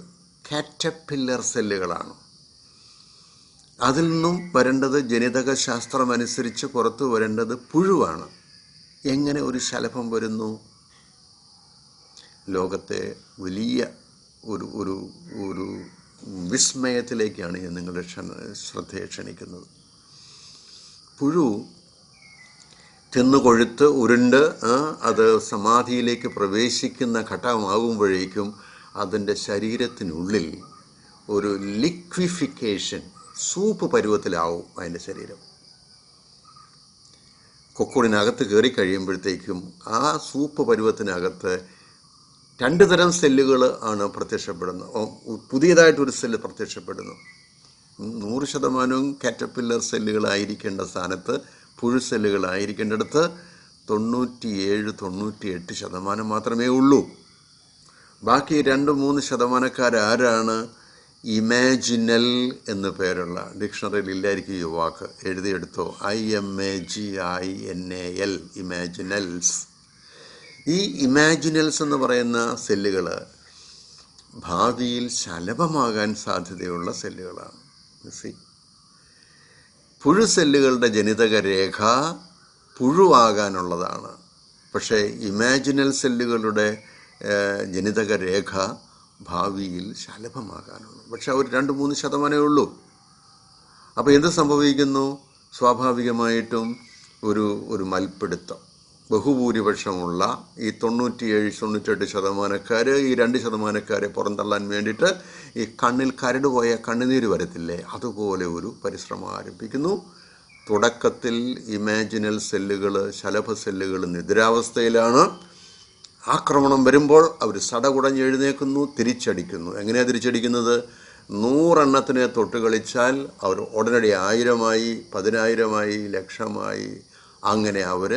കാറ്റർപില്ലർ സെല്ലുകളാണ്. അതിൽ നിന്നും വരേണ്ടത് ജനിതക ശാസ്ത്രമനുസരിച്ച് പുറത്തു വരേണ്ടത് പുഴുവാണ്. എങ്ങനെ ഒരു ശലഭം വരുന്നു? ലോകത്തെ വലിയ ഒരു വിസ്മയത്തിലേക്കാണ് ഞാൻ നിങ്ങളുടെ ശ്രദ്ധയെ ക്ഷണിക്കുന്നത്. പുഴു തിന്നുകൊഴുത്ത് ഉരുണ്ട് അത് സമാധിയിലേക്ക് പ്രവേശിക്കുന്ന ഘട്ടമാകുമ്പോഴേക്കും അതിൻ്റെ ശരീരത്തിനുള്ളിൽ ഒരു ലിക്വിഫിക്കേഷൻ, സൂപ്പ് പരുവത്തിലാവും അതിൻ്റെ ശരീരം. കൊക്കൂണിനകത്ത് കയറി കഴിയുമ്പോഴത്തേക്കും ആ സൂപ്പ് പരുവത്തിനകത്ത് 2 തരം സെല്ലുകൾ ആണ് പ്രത്യക്ഷപ്പെടുന്നത്. പുതിയതായിട്ടൊരു സെല്ല് പ്രത്യക്ഷപ്പെടുന്നു. 100% കാറ്റർപില്ലർ സെല്ലുകളായിരിക്കേണ്ട സ്ഥാനത്ത് പുഴു സെല്ലുകളായിരിക്കേണ്ടടുത്ത് 97-98% മാത്രമേ ഉള്ളൂ. ബാക്കി 2-3% ആരാണ്? ഇമാജിനൽ എന്ന് പേരുള്ള, ഡിക്ഷണറിയിൽ ഇല്ലായിരിക്കും ഈ വാക്ക്, എഴുതിയെടുത്തോ, IMAGINAL, ഇമാജിനൽസ്. ഈ ഇമാജിനൽസ് എന്ന് പറയുന്ന സെല്ലുകൾ ഭാവിയിൽ ശലഭമാകാൻ സാധ്യതയുള്ള സെല്ലുകളാണ്. പുഴു സെല്ലുകളുടെ ജനിതക രേഖ പുഴുവാകാനുള്ളതാണ്. പക്ഷേ ഇമാജിനൽ സെല്ലുകളുടെ ജനിതക രേഖ ഭാവിയിൽ ശലഭമാകാനുള്ളൂ. പക്ഷെ അവർ 2-3% ഉള്ളൂ. അപ്പോൾ എന്ത് സംഭവിക്കുന്നു? സ്വാഭാവികമായിട്ടും ഒരു മൽപ്പിടുത്തം. ബഹുഭൂരിപക്ഷമുള്ള ഈ 97-98% ഈ 2% പുറന്തള്ളാൻ വേണ്ടിയിട്ട് ഈ കണ്ണിൽ കരട് പോയ കണ്ണുനീര് വരത്തില്ലേ, അതുപോലെ ഒരു പരിശ്രമം ആരംഭിക്കുന്നു. തുടക്കത്തിൽ ഇമാജിനൽ സെല്ലുകൾ, ശലഭ സെല്ലുകൾ നിദ്രാവസ്ഥയിലാണ്. ആക്രമണം വരുമ്പോൾ അവർ സടകുടഞ്ഞ് എഴുന്നേൽക്കുന്നു, തിരിച്ചടിക്കുന്നു. എങ്ങനെയാണ് തിരിച്ചടിക്കുന്നത്? 100 തൊട്ട് കളിച്ചാൽ അവർ ഉടനടി 1000-ആയി, 10,000-ആയി, ലക്ഷമായി. അങ്ങനെ അവർ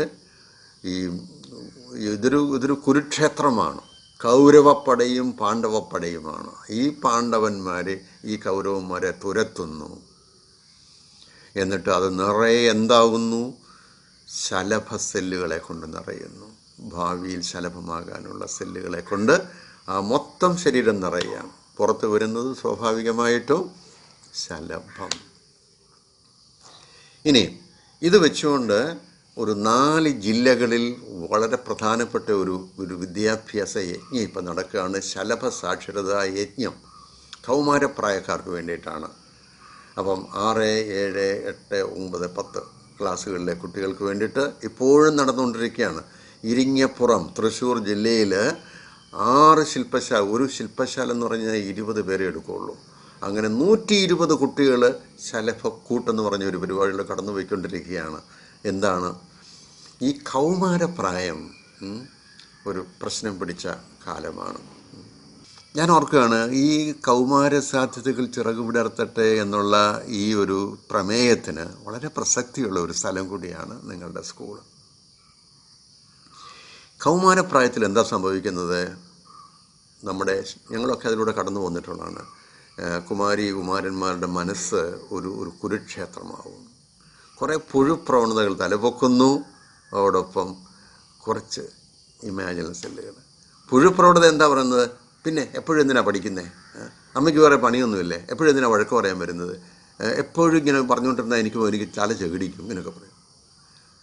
ഇതൊരു കുരുക്ഷേത്രമാണ്. കൗരവപ്പടയും പാണ്ഡവപ്പടയുമാണ്. ഈ പാണ്ഡവന്മാർ ഈ കൗരവന്മാരെ തുരത്തുന്നു. എന്നിട്ട് അത് നിറയെ എന്താകുന്നു? ശലഭ സെല്ലുകളെ കൊണ്ട് നിറയുന്നു. ഭാവിയിൽ ശലഭമാകാനുള്ള സെല്ലുകളെ കൊണ്ട് ആ മൊത്തം ശരീരം നിറയുകയാണ്. പുറത്ത് വരുന്നത് സ്വാഭാവികമായിട്ടും ശലഭം. ഇനി ഇത് വെച്ചുകൊണ്ട് ഒരു 4 ജില്ലകളിൽ വളരെ പ്രധാനപ്പെട്ട ഒരു വിദ്യാഭ്യാസ യജ്ഞം ഇപ്പം നടക്കുകയാണ്. ശലഭ സാക്ഷരതാ യജ്ഞം കൗമാരപ്രായക്കാർക്ക് വേണ്ടിയിട്ടാണ്. അപ്പം 6, 7, 8, 9, 10 ക്ലാസ്സുകളിലെ കുട്ടികൾക്ക് വേണ്ടിയിട്ട് ഇപ്പോഴും നടന്നുകൊണ്ടിരിക്കുകയാണ്. ഇരിങ്ങപ്പുറം തൃശ്ശൂർ ജില്ലയിൽ 6 ശില്പശാല, ഒരു ശില്പശാല എന്ന് പറഞ്ഞാൽ 20 പേരെ എടുക്കുകയുള്ളൂ. അങ്ങനെ 120 കുട്ടികൾ ശലഭക്കൂട്ടെന്ന് പറഞ്ഞ ഒരു പരിപാടിയിൽ കടന്നു പോയിക്കൊണ്ടിരിക്കുകയാണ്. എന്താണ് ഈ കൗമാരപ്രായം? ഒരു പ്രശ്നം പിടിച്ച കാലമാണ്. ഞാൻ ഓർക്കുകയാണ്, ഈ കൗമാര സാധ്യതകൾ ചിറകു വിടർത്തട്ടെ എന്നുള്ള ഈ ഒരു പ്രമേയത്തിന് വളരെ പ്രസക്തിയുള്ള ഒരു സ്ഥലം കൂടിയാണ് നിങ്ങളുടെ സ്കൂൾ. കൗമാരപ്രായത്തിൽ എന്താ സംഭവിക്കുന്നത്? ഞങ്ങളൊക്കെ അതിലൂടെ കടന്നു വന്നിട്ടുള്ളതാണ്. കുമാരന്മാരുടെ മനസ്സ് ഒരു കുരുക്ഷേത്രമാവും. കുറേ പുഴുപ്രവണതകൾ തലപൊക്കുന്നു. അതോടൊപ്പം കുറച്ച് ഇമാജിനൽ സെല്ലുകൾ. പുഴുപ്രവണത എന്താ പറയുന്നത്? പിന്നെ എപ്പോഴും എന്തിനാണ് പഠിക്കുന്നത്? അമ്മയ്ക്ക് വേറെ പണിയൊന്നുമില്ലേ? എപ്പോഴും എന്തിനാണ് വഴക്ക് പറയാൻ വരുന്നത്? എപ്പോഴും ഇങ്ങനെ പറഞ്ഞുകൊണ്ടിരുന്നാൽ എനിക്ക് തല ചെകിടിക്കും, ഇങ്ങനെയൊക്കെ പറയും.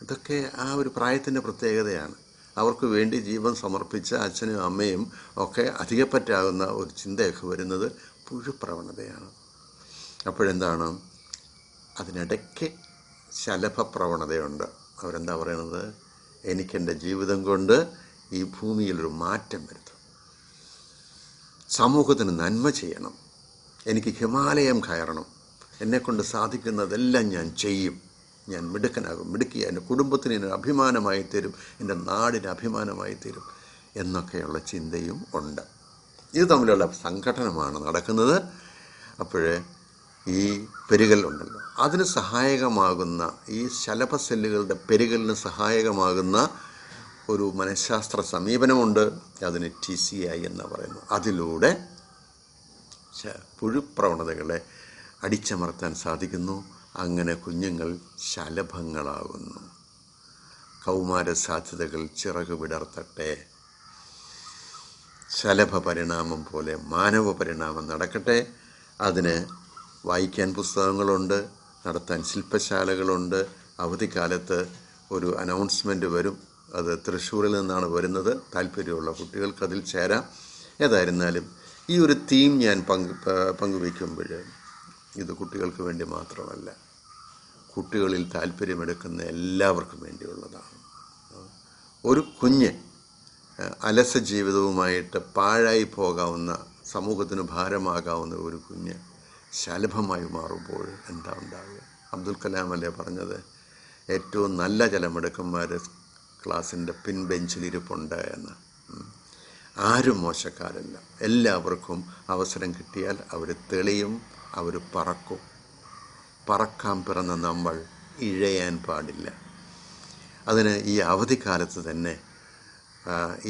ഇതൊക്കെ ആ ഒരു പ്രായത്തിൻ്റെ പ്രത്യേകതയാണ്. അവർക്ക് വേണ്ടി ജീവൻ സമർപ്പിച്ച അച്ഛനും അമ്മയും ഒക്കെ അധികപ്പറ്റാകുന്ന ഒരു ചിന്തയൊക്കെ വരുന്നത് പുഴുപ്രവണതയാണ്. അപ്പോഴെന്താണ്, അതിനിടയ്ക്ക് ശലഭപ്രവണതയുണ്ട്. അവരെന്താ പറയുന്നത്? എനിക്കെൻ്റെ ജീവിതം കൊണ്ട് ഈ ഭൂമിയിലൊരു മാറ്റം വരുത്തും, സമൂഹത്തിന് നന്മ ചെയ്യണം, എനിക്ക് ഹിമാലയം കയറണം, എന്നെക്കൊണ്ട് സാധിക്കുന്നതെല്ലാം ഞാൻ ചെയ്യും, ഞാൻ മിടുക്കനാകും, മിടുക്കിയ എൻ്റെ കുടുംബത്തിന് ഞാൻ അഭിമാനമായി തരും, എൻ്റെ നാടിന് അഭിമാനമായി തരും എന്നൊക്കെയുള്ള ചിന്തയും ഉണ്ട്. ഇത് തമ്മിലുള്ള സംഘടനമാണ് നടക്കുന്നത്. അപ്പോഴേ ഈ പെരുകൽ ഉണ്ടല്ലോ, അതിന് സഹായകമാകുന്ന, ഈ ശലഭ സെല്ലുകളുടെ പെരുകലിന് സഹായകമാകുന്ന ഒരു മനഃശാസ്ത്ര സമീപനമുണ്ട്. അതിന് TCI എന്ന് പറയുന്നു. അതിലൂടെ പുഴുപ്രവണതകളെ അടിച്ചമർത്താൻ സാധിക്കുന്നു. അങ്ങനെ കുഞ്ഞുങ്ങൾ ശലഭങ്ങളാകുന്നു. കൗമാര സാധ്യതകൾ ചിറകു വിടർത്തട്ടെ. ശലഭ പരിണാമം പോലെ മാനവ പരിണാമം നടക്കട്ടെ. അതിന് വായിക്കാൻ പുസ്തകങ്ങളുണ്ട്, നടത്താൻ ശില്പശാലകളുണ്ട്. അവധിക്കാലത്ത് ഒരു അനൗൺസ്മെൻറ്റ് വരും. അത് തൃശ്ശൂരിൽ നിന്നാണ് വരുന്നത്. താല്പര്യമുള്ള കുട്ടികൾക്ക് അതിൽ ചേരാം. ഏതായിരുന്നാലും ഈ ഒരു തീം ഞാൻ പങ്കുവയ്ക്കുമ്പോൾ ഇത് കുട്ടികൾക്ക് വേണ്ടി മാത്രമല്ല, കുട്ടികളിൽ താല്പര്യമെടുക്കുന്ന എല്ലാവർക്കും വേണ്ടിയുള്ളതാണ്. ഒരു കുഞ്ഞ് അലസ ജീവിതവുമായിട്ട് പാഴായി പോകാവുന്ന, സമൂഹത്തിന് ഭാരമാകാവുന്ന ഒരു കുഞ്ഞ് ശലഭമായി മാറുമ്പോൾ എന്താ ഉണ്ടാവുക? അബ്ദുൽ കലാം അല്ലേ പറഞ്ഞത്, ഏറ്റവും നല്ല ജലമെടുക്കന്മാർ ക്ലാസ്സിൻ്റെ പിൻബെഞ്ചിലിരിപ്പുണ്ട് എന്ന്. ആരും മോശക്കാരല്ല. എല്ലാവർക്കും അവസരം കിട്ടിയാൽ അവർ തെളിയും, അവർ പറക്കും. പറക്കാൻ പിറന്ന നമ്മൾ ഇഴയാൻ പാടില്ല. അതിന് ഈ അവധിക്കാലത്ത് തന്നെ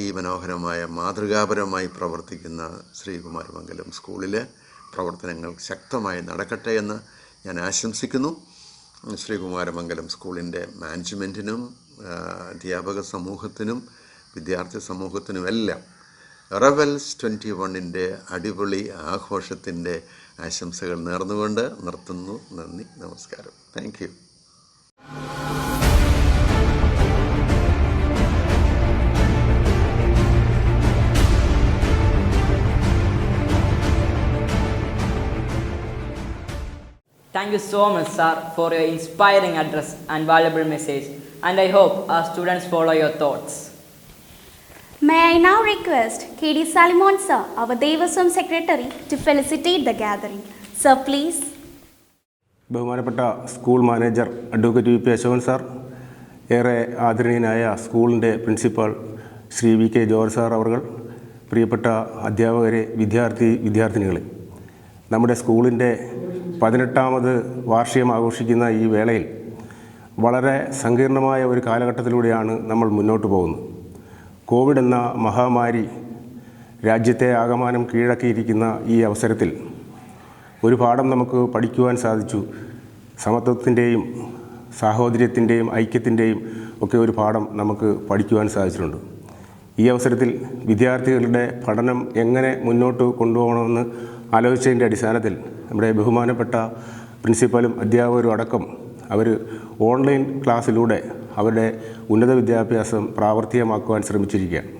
ഈ മനോഹരമായ മാതൃകാപരമായി പ്രവർത്തിക്കുന്ന ശ്രീ കുമാരമംഗലം സ്കൂളിലെ പ്രവർത്തനങ്ങൾ ശക്തമായി നടക്കട്ടെ എന്ന് ഞാൻ ആശംസിക്കുന്നു. ശ്രീ കുമാരമംഗലം സ്കൂളിൻ്റെ മാനേജ്മെൻറ്റിനും അധ്യാപക സമൂഹത്തിനും വിദ്യാർത്ഥി സമൂഹത്തിനുമെല്ലാം റെവൽസ് 21-ൻ്റെ അടിപൊളി ആഘോഷത്തിൻ്റെ ആശംസകൾ നേർന്നുകൊണ്ട് നിർത്തുന്നു. നന്ദി, നമസ്കാരം. Thank you. Thank you so much, sir, for your inspiring address and valuable message. And I hope our students follow your thoughts. May I now request K.D. Salimon sir, our Devaswam secretary, to felicitate the gathering. Sir, please. ബഹുമാനപ്പെട്ട school manager advocate VP Ashokan sir, ഏറെ ആദരണീയനായ സ്കൂളിൻ്റെ principal Shri VK George sir അവർ, പ്രിയപ്പെട്ട അധ്യാപകരെ, വിദ്യാർത്ഥിനികളെ, നമ്മുടെ സ്കൂളിൻ്റെ 18ാമത് വാർഷികം ആഘോഷിക്കുന്ന ഈ വേളയിൽ വളരെ സങ്കീർണമായ ഒരു കാലഘട്ടത്തിലൂടെയാണ് നമ്മൾ മുന്നോട്ട് പോകുന്നത്. കോവിഡ് എന്ന മഹാമാരി രാജ്യത്തെ ആകമാനം കീഴടക്കിയിരിക്കുന്ന ഈ അവസരത്തിൽ ഒരു പാഠം നമുക്ക് പഠിക്കുവാൻ സാധിച്ചു. സമത്വത്തിൻ്റെയും സാഹോദര്യത്തിൻ്റെയും ഐക്യത്തിൻ്റെയും ഒക്കെ ഒരു പാഠം നമുക്ക് പഠിക്കുവാൻ സാധിച്ചിട്ടുണ്ട്. ഈ അവസരത്തിൽ വിദ്യാർത്ഥികളുടെ പഠനം എങ്ങനെ മുന്നോട്ട് കൊണ്ടുപോകണമെന്ന് ആലോചിച്ചതിൻ്റെ അടിസ്ഥാനത്തിൽ നമ്മുടെ ബഹുമാനപ്പെട്ട പ്രിൻസിപ്പലും അധ്യാപകരും അടക്കം അവർ ഓൺലൈൻ ക്ലാസ്സിലൂടെ അവരുടെ ഉന്നത വിദ്യാഭ്യാസം പ്രാവർത്തികമാക്കുവാൻ ശ്രമിച്ചിരിക്കുകയാണ്.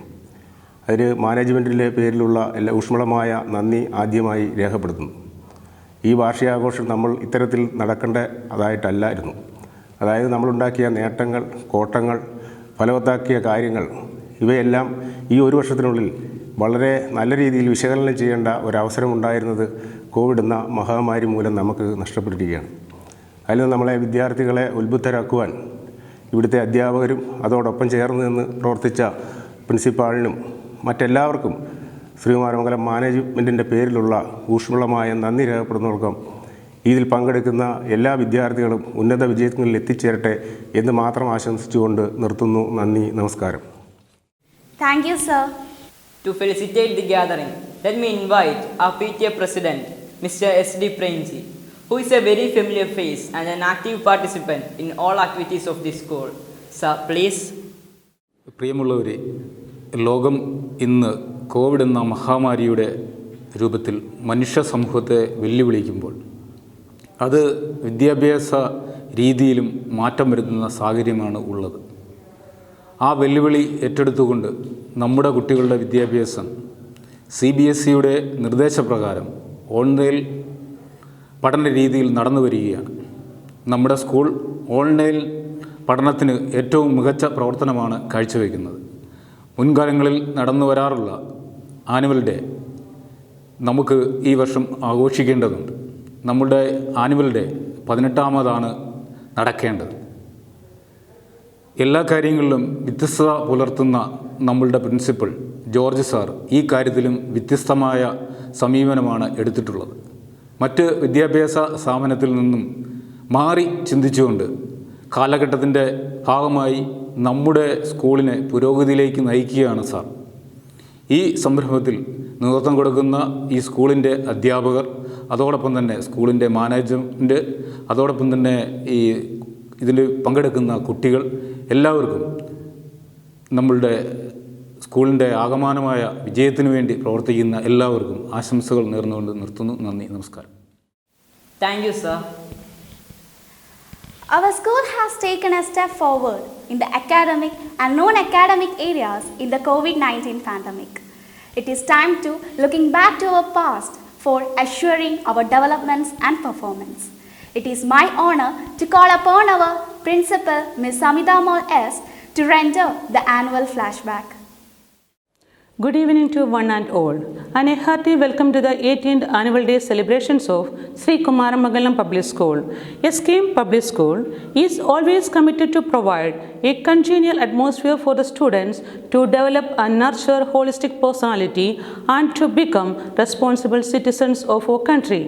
അതിന് മാനേജ്മെൻറ്റിൻ്റെ പേരിലുള്ള എല്ലാ ഊഷ്മളമായ നന്ദി ആദ്യമായി രേഖപ്പെടുത്തുന്നു. ഈ വാർഷികാഘോഷം നമ്മൾ ഇത്തരത്തിൽ നടക്കേണ്ടതായിട്ടല്ലായിരുന്നു. അതായത് നമ്മളുണ്ടാക്കിയ നേട്ടങ്ങൾ, കോട്ടങ്ങൾ, ഫലവത്താക്കിയ കാര്യങ്ങൾ ഇവയെല്ലാം ഈ ഒരു വർഷത്തിനുള്ളിൽ വളരെ നല്ല രീതിയിൽ വിശകലനം ചെയ്യേണ്ട ഒരവസരമുണ്ടായിരുന്നത് കോവിഡ് എന്ന മഹാമാരി മൂലം നമുക്ക് നഷ്ടപ്പെട്ടിരിക്കുകയാണ്. അതിൽ നമ്മളെ വിദ്യാർത്ഥികളെ ഉത്ബുദ്ധരാക്കുവാൻ ഇവിടുത്തെ അധ്യാപകരും അതോടൊപ്പം ചേർന്ന് നിന്ന് പ്രവർത്തിച്ച പ്രിൻസിപ്പാളിനും മറ്റെല്ലാവർക്കും ശ്രീ കുമാരമംഗലം മാനേജ്മെൻറ്റിൻ്റെ പേരിലുള്ള ഊഷ്മളമായ നന്ദി രേഖപ്പെടുന്നവർക്കും ഇതിൽ പങ്കെടുക്കുന്ന എല്ലാ വിദ്യാർത്ഥികളും ഉന്നത വിജയങ്ങളിൽ എത്തിച്ചേരട്ടെ എന്ന് മാത്രം ആശംസിച്ചുകൊണ്ട് നിർത്തുന്നു. നന്ദി, നമസ്കാരം. Thank you, sir. To felicitate the gathering, let me invite our PTA President, Mr. S.D. Premji, who is a very familiar face and an active participant in all activities of the school. Sir, please. പ്രിയമുള്ളവരെ, ലോകം ഇന്ന് Covid എന്ന മഹാമാരിയുടെ രൂപത്തിൽ മനുഷ്യ സമൂഹത്തെ വെല്ലുവിളിക്കുമ്പോൾ അത് വിദ്യാഭ്യാസ രീതിയിലും മാറ്റം വരുത്തുന്ന സാഹചര്യമാണ് ഉള്ളത്. ആ വെല്ലുവിളി ഏറ്റെടുത്തുകൊണ്ട് നമ്മുടെ കുട്ടികളുടെ വിദ്യാഭ്യാസം CBSEയുടെ നിർദ്ദേശപ്രകാരം ഓൺലൈൻ പഠന രീതിയിൽ നടന്നു വരികയാണ്. നമ്മുടെ സ്കൂൾ ഓൺലൈൻ പഠനത്തിന് ഏറ്റവും മികച്ച പ്രവർത്തനമാണ് കാഴ്ചവെക്കുന്നത്. മുൻകാലങ്ങളിൽ നടന്നു വരാറുള്ള ആനുവൽ ഡേ നമുക്ക് ഈ വർഷം ആഘോഷിക്കേണ്ടതുണ്ട്. നമ്മുടെ ആനുവൽ ഡേ 18ാമതാണ് നടക്കേണ്ടത്. എല്ലാ കാര്യങ്ങളിലും വ്യത്യസ്തത പുലർത്തുന്ന നമ്മളുടെ പ്രിൻസിപ്പൽ ജോർജ് സാർ ഈ കാര്യത്തിലും വ്യത്യസ്തമായ സമീപനമാണ് എടുത്തിട്ടുള്ളത്. മറ്റ് വിദ്യാഭ്യാസ സ്ഥാപനത്തിൽ നിന്നും മാറി ചിന്തിച്ചുകൊണ്ട് കാലഘട്ടത്തിൻ്റെ ഭാഗമായി നമ്മുടെ സ്കൂളിനെ പുരോഗതിയിലേക്ക് നയിക്കുകയാണ് സാർ. ഈ സംരംഭത്തിൽ നേതൃത്വം കൊടുക്കുന്ന ഈ സ്കൂളിൻ്റെ അധ്യാപകർ, അതോടൊപ്പം തന്നെ സ്കൂളിൻ്റെ മാനേജ്മെൻറ്റ്, അതോടൊപ്പം തന്നെ ഈ ഇതിൽ പങ്കെടുക്കുന്ന കുട്ടികൾ എല്ലാവർക്കും നമ്മളുടെ സ്കൂളിൻ്റെ ആകമാനമായ വിജയത്തിനു വേണ്ടി പ്രവർത്തിക്കുന്ന എല്ലാവർക്കും ആശംസകൾ നേർന്നുകൊണ്ട് നിർത്തുന്നു. നന്ദി, നമസ്കാരം. Thank you, sir. Our school has taken a step forward in the academic and non-academic areas in the COVID-19 pandemic. It is time to looking back to our past for assuring our developments and performance. It is my honor to call upon our principal, Ms. Samita Mall S., to render the annual flashback. Good evening to one and all, and a hearty welcome to the 18th annual day celebrations of Sree Kumaramangalam Public School. A scheme public school is always committed to provide a congenial atmosphere for the students to develop and nurture holistic personality and to become responsible citizens of our country.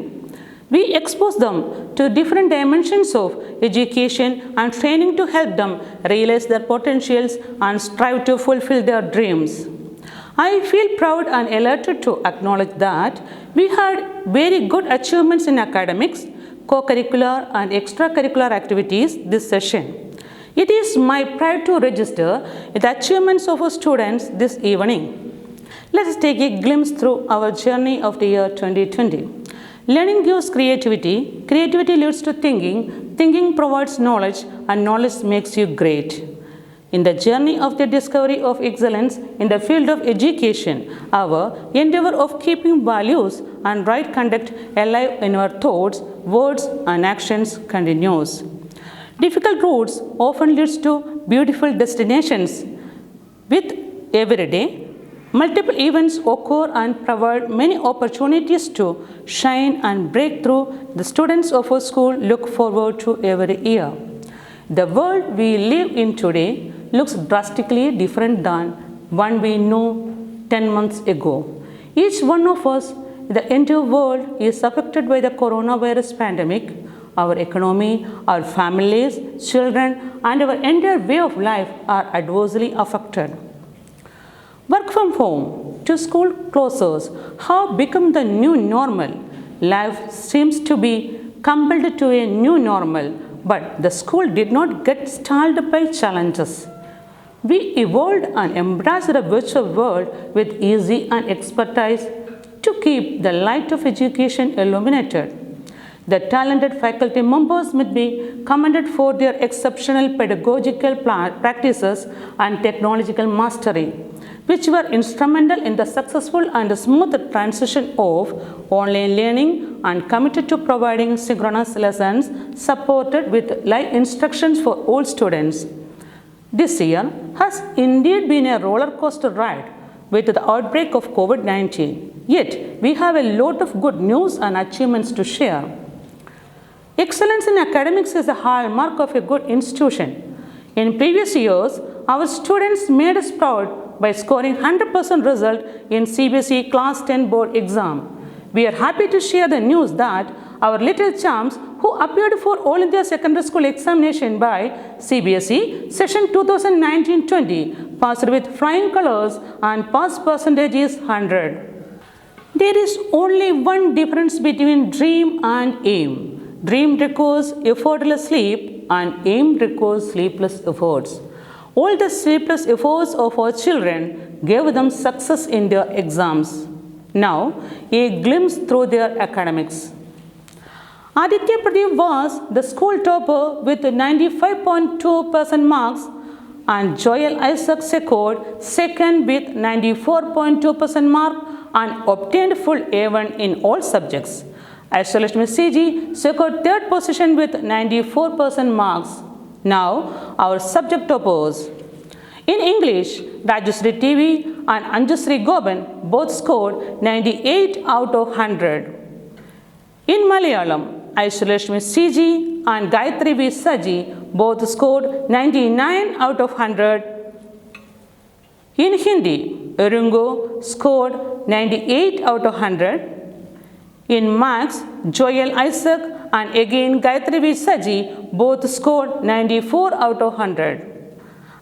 We expose them to different dimensions of education and training to help them realize their potentials and strive to fulfill their dreams. I feel proud and elated to acknowledge that we had very good achievements in academics, co-curricular and extracurricular activities this session. It is my pride to register the achievements of our students this evening. Let us take a glimpse through our journey of the year 2020. Learning gives creativity, creativity leads to thinking, thinking provides knowledge, and knowledge makes you great. In the journey of the discovery of excellence in the field of education, our endeavor of keeping values and right conduct alive in our thoughts, words, and actions continues. Difficult routes often leads to beautiful destinations. With every day, multiple events occur and provide many opportunities to shine and break through. The students of our school look forward to every year. The world we live in today looks drastically different than one we knew 10 months ago. Each one of us, the entire world, is affected by the coronavirus pandemic. Our economy, our families, children, and our entire way of life are adversely affected. Work from home to school closures have become the new normal. Life seems to be compelled to a new normal, but the school did not get stalled by challenges. We evolved and embraced the virtual world with ease and expertise to keep the light of education illuminated. The talented faculty members may be commended for their exceptional pedagogical practices and technological mastery, which were instrumental in the successful and smooth transition of online learning and committed to providing synchronous lessons supported with live instructions for all students. This year has indeed been a roller coaster ride with the outbreak of COVID-19. Yet, we have a lot of good news and achievements to share. Excellence in academics is a hallmark of a good institution. In previous years, our students made us proud by scoring 100% result in CBSE Class 10 board exam. We are happy to share the news that our little champs who appeared for All India Secondary School examination by CBSE session 2019-20 passed with flying colors and pass percentage is 100. There is only one difference between dream and aim. Dream requires effortless sleep and aim requires sleepless efforts. All the sleepless efforts of our children gave them success in their exams. Now, a glimpse through their academics. Aditya Pradeep was the school topper with 95.2% marks and Joel Isaac secured second with 94.2% mark and obtained full A1 in all subjects. Aishwarya CG secured third position with 94% marks. Now, our subject toppers. In English, Rajashree TV and Anjashree Goban both scored 98 out of 100. In Malayalam, Aishwarya CG and Gayatri V. Saji both scored 99 out of 100. In Hindi, Erungo scored 98 out of 100. In Maths, Joel Isaac and again Gayatri V. Saji both scored 94 out of 100.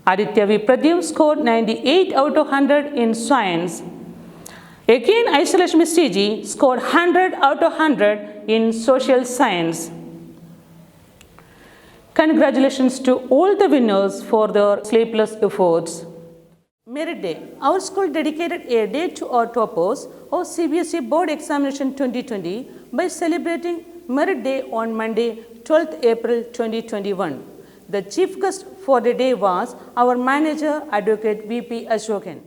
Aditya V. Pradeep scored 98 out of 100 in Science. Again, Aishwarya CG scored 100 out of 100 in Social Science. Congratulations to all the winners for their sleepless efforts. Merit Day. Our school dedicated a day to our toppers of CBSE Board Examination 2020 by celebrating Merit Day on Monday, 12th April 2021. The chief guest for the day was our manager, Advocate V.P. Ashokan.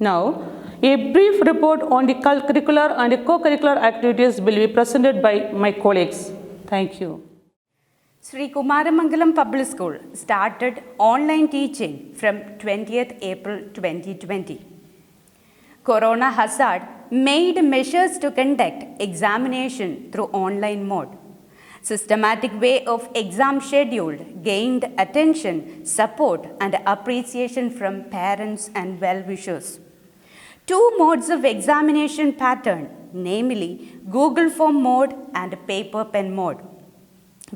Now, a brief report on the curricular and co-curricular activities will be presented by my colleagues. Thank you. Sree Kumaramangalam Public School started online teaching from 20th April 2020. Corona hazard made measures to conduct examination through online mode. Systematic way of exam schedule gained attention, support and appreciation from parents and well-wishers. Two modes of examination pattern, namely Google Form mode and paper pen mode,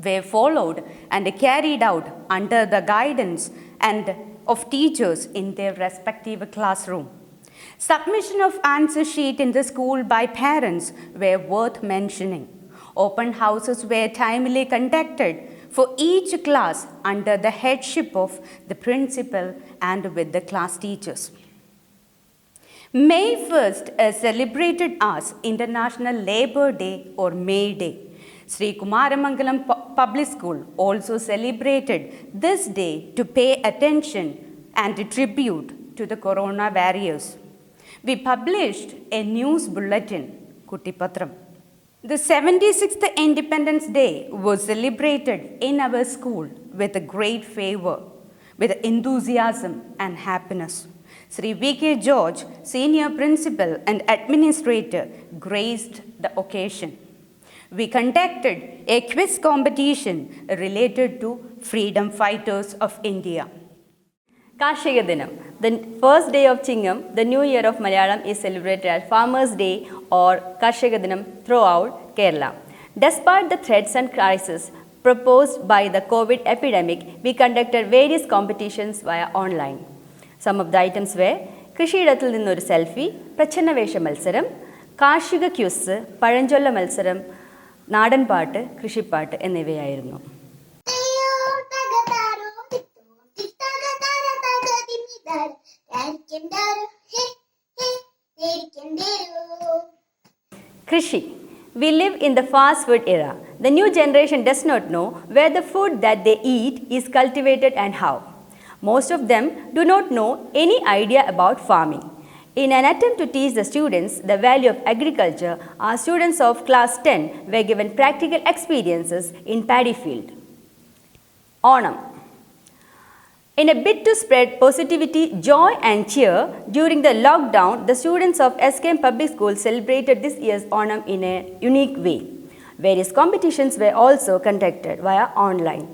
were followed and carried out under the guidance and of teachers in their respective classroom. Submission of answer sheet in the school by parents were worth mentioning. Open houses were timely conducted for each class under the headship of the principal and with the class teachers. May 1st is celebrated as International Labour Day or May Day. Sree Kumaramangalam Public School also celebrated this day to pay attention and tribute to the corona warriors. We published a news bulletin, Kuttipatram. The 76th Independence Day was celebrated in our school with a great favor, with enthusiasm and happiness. Sri V.K. George, Senior Principal and Administrator, graced the occasion. We conducted a quiz competition related to freedom fighters of India. Karshika Dinam, the first day of Chingam, the new year of Malayalam, is celebrated as Farmers' Day or Karshika Dinam throughout Kerala. Despite the threats and crises proposed by the COVID epidemic, we conducted various competitions via online. Some of the items were Krishidathil ninnoru selfie, Prachanavesha Malsaram, Karshika Kyus, Paranjolla Malsaram, Nadan Paattu, Krishipaattu എന്നിവയായിരുന്നു. Krishi. We live in the fast food era. The new generation does not know where the food that they eat is cultivated and how. Most of them do not know any idea about farming. In an attempt to teach the students the value of agriculture, our students of class 10 were given practical experiences in paddy field. Onam. In a bid to spread positivity, joy and cheer, during the lockdown, the students of SKM Public School celebrated this year's Onam in a unique way. Various competitions were also conducted via online.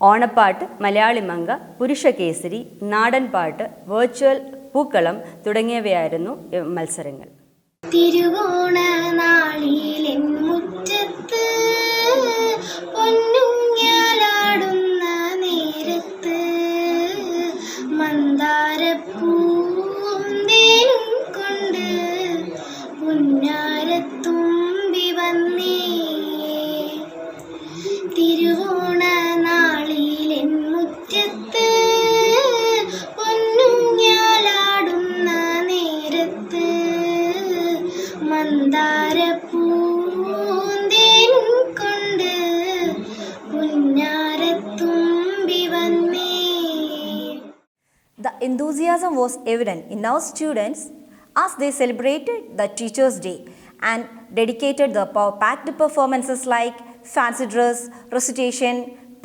Onapaat, Malayalimanga, Purusha Kesari, Nadan Paat, Virtual Pookalam, തുടങ്ങിയവയായിരുന്നു മത്സരങ്ങൾ. തിരുവോണ നാളിലെൻ മുറ്റത്ത് പൊന്നുഞ്ഞാലാടുന്ന നേരത്ത് മന്ദാരപ്പൂന്തേനും കൊണ്ട് പുന്നാരത്തുമ്പി വന്നേ. തിരുവോണ നാളിലെൻ മുറ്റത്ത് പൊന്നുഞ്ഞാലാടുന്ന നേരത്ത് മന്ദാരപ്പൂന്തേനും കൊണ്ട് പുന്നാരത്തുമ്പി വന്നേ. The enthusiasm was evident in our students as they celebrated the Teachers' Day and dedicated the power-packed performances like fancy dress, recitation,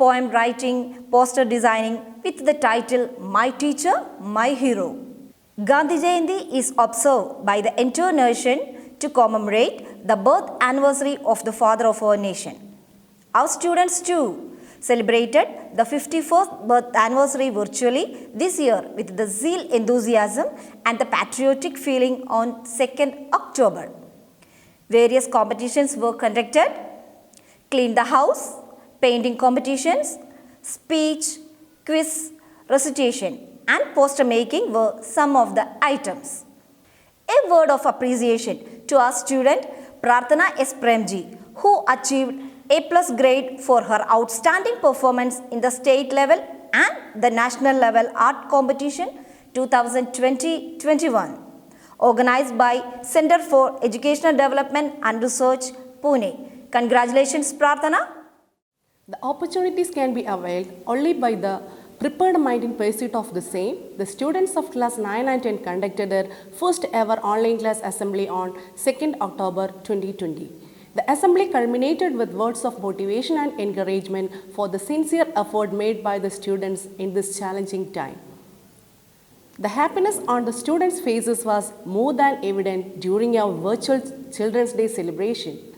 poem writing, poster designing with the title My Teacher, My Hero. Gandhi Jayanti is observed by the entire nation to commemorate the birth anniversary of the father of our nation. Our students too celebrated the 51st birth anniversary virtually this year with the zeal, enthusiasm and the patriotic feeling on 2nd October. Various competitions were conducted: clean the house, painting competitions, speech, quiz, recitation and poster making were some of the items. A word of appreciation to our student Prarthana S. Premji, who achieved A+ grade for her outstanding performance in the state level and the national level art competition 2020-21, organized by Center for Educational Development and Research, Pune. Congratulations, Prarthana. The opportunities can be availed only by the Prepared in pursuit of the same, the students of class 9 and 10 conducted their first ever online class assembly on 2nd October 2020. The assembly culminated with words of motivation and encouragement for the sincere effort made by the students in this challenging time. The happiness on the students' faces was more than evident during our virtual Children's Day celebration.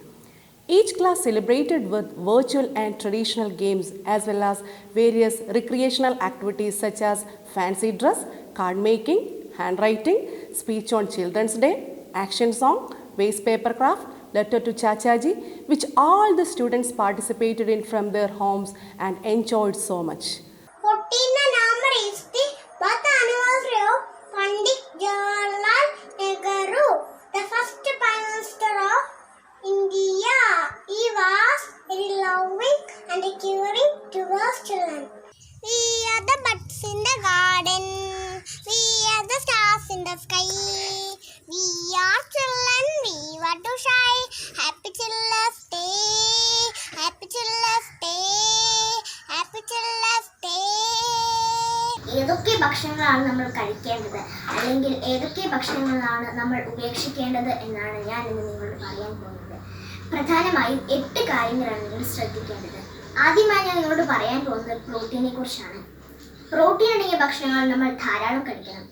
Each class celebrated with virtual and traditional games as well as various recreational activities such as fancy dress, card making, handwriting, speech on Children's Day, action song, waste paper craft, letter to Chachaji, which all the students participated in from their homes and enjoyed so much. 14th November is the birth anniversary of Pandit Jawaharlal Nehru, the first Prime Minister of India. He was very loving and caring towards children. We are the buds in the garden. We are the stars in the sky. We are children. We want to shine. Happy Children's Day. Happy Children's Day. Happy Children's Day. ഏതൊക്കെ ഭക്ഷണങ്ങളാണ് നമ്മൾ കഴിക്കേണ്ടത് അല്ലെങ്കിൽ ഏതൊക്കെ ഭക്ഷണങ്ങളാണ് നമ്മൾ ഉപേക്ഷിക്കേണ്ടത് എന്നാണ് ഞാൻ ഇന്ന് നിങ്ങളോട് പറയാൻ പോകുന്നത്. പ്രധാനമായും 8 കാര്യങ്ങളാണ് നിങ്ങൾ ശ്രദ്ധിക്കേണ്ടത്. ആദ്യമായി ഞാൻ നിങ്ങളോട് പറയാൻ പോകുന്നത് പ്രോട്ടീനെ കുറിച്ചാണ്. പ്രോട്ടീൻ അടങ്ങിയ ഭക്ഷണങ്ങൾ നമ്മൾ ധാരാളം കഴിക്കണം.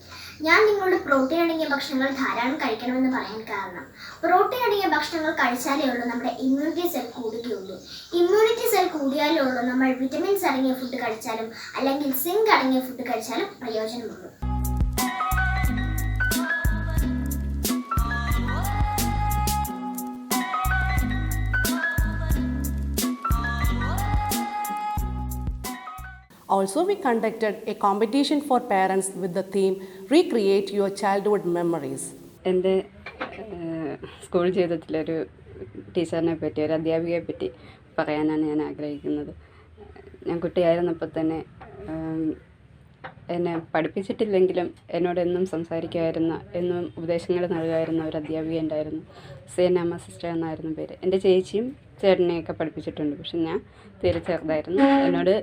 ഞാൻ നിങ്ങളോട് പ്രോട്ടീൻ അടങ്ങിയ ഭക്ഷണങ്ങൾ ധാരാളം കഴിക്കണമെന്ന് പറയാൻ കാരണം പ്രോട്ടീൻ അടങ്ങിയ ഭക്ഷണങ്ങൾ കഴിച്ചാലേ ഉള്ളൂ നമ്മുടെ ഇമ്മ്യൂണിറ്റി സെൽ കൂടുകയുള്ളൂ. ഇമ്മ്യൂണിറ്റി സെൽ കൂടിയാലേ ഉള്ളൂ നമ്മൾ വിറ്റമിൻസ് അടങ്ങിയ ഫുഡ് കഴിച്ചാലും അല്ലെങ്കിൽ സിങ്ക് അടങ്ങിയ ഫുഡ് കഴിച്ചാലും പ്രയോജനമുള്ളൂ. Also, we conducted a competition for parents with the theme Recreate Your Childhood Memories. എൻ്റെ സ്കൂൾ ജീവിതത്തിലൊരു ടീച്ചറിനെ പറ്റി, ഒരു അധ്യാപികയെ പറ്റി പറയാനാണ് ഞാൻ ആഗ്രഹിക്കുന്നത്. ഞാൻ കുട്ടിയായിരുന്നപ്പോൾ തന്നെ എന്നെ പഠിപ്പിച്ചിട്ടില്ലെങ്കിലും എന്നോടെന്നും സംസാരിക്കുമായിരുന്ന, എന്നും ഉപദേശങ്ങൾ നൽകുമായിരുന്ന ഒരു അധ്യാപിക ഉണ്ടായിരുന്നു. സേനാമ സിസ്റ്റർ എന്നായിരുന്നു പേര്. എൻ്റെ ചേച്ചിയും ചേട്ടനെയൊക്കെ പഠിപ്പിച്ചിട്ടുണ്ട്. പക്ഷെ ഞാൻ തീരെ ചെറുതായിരുന്നു. എന്നോട്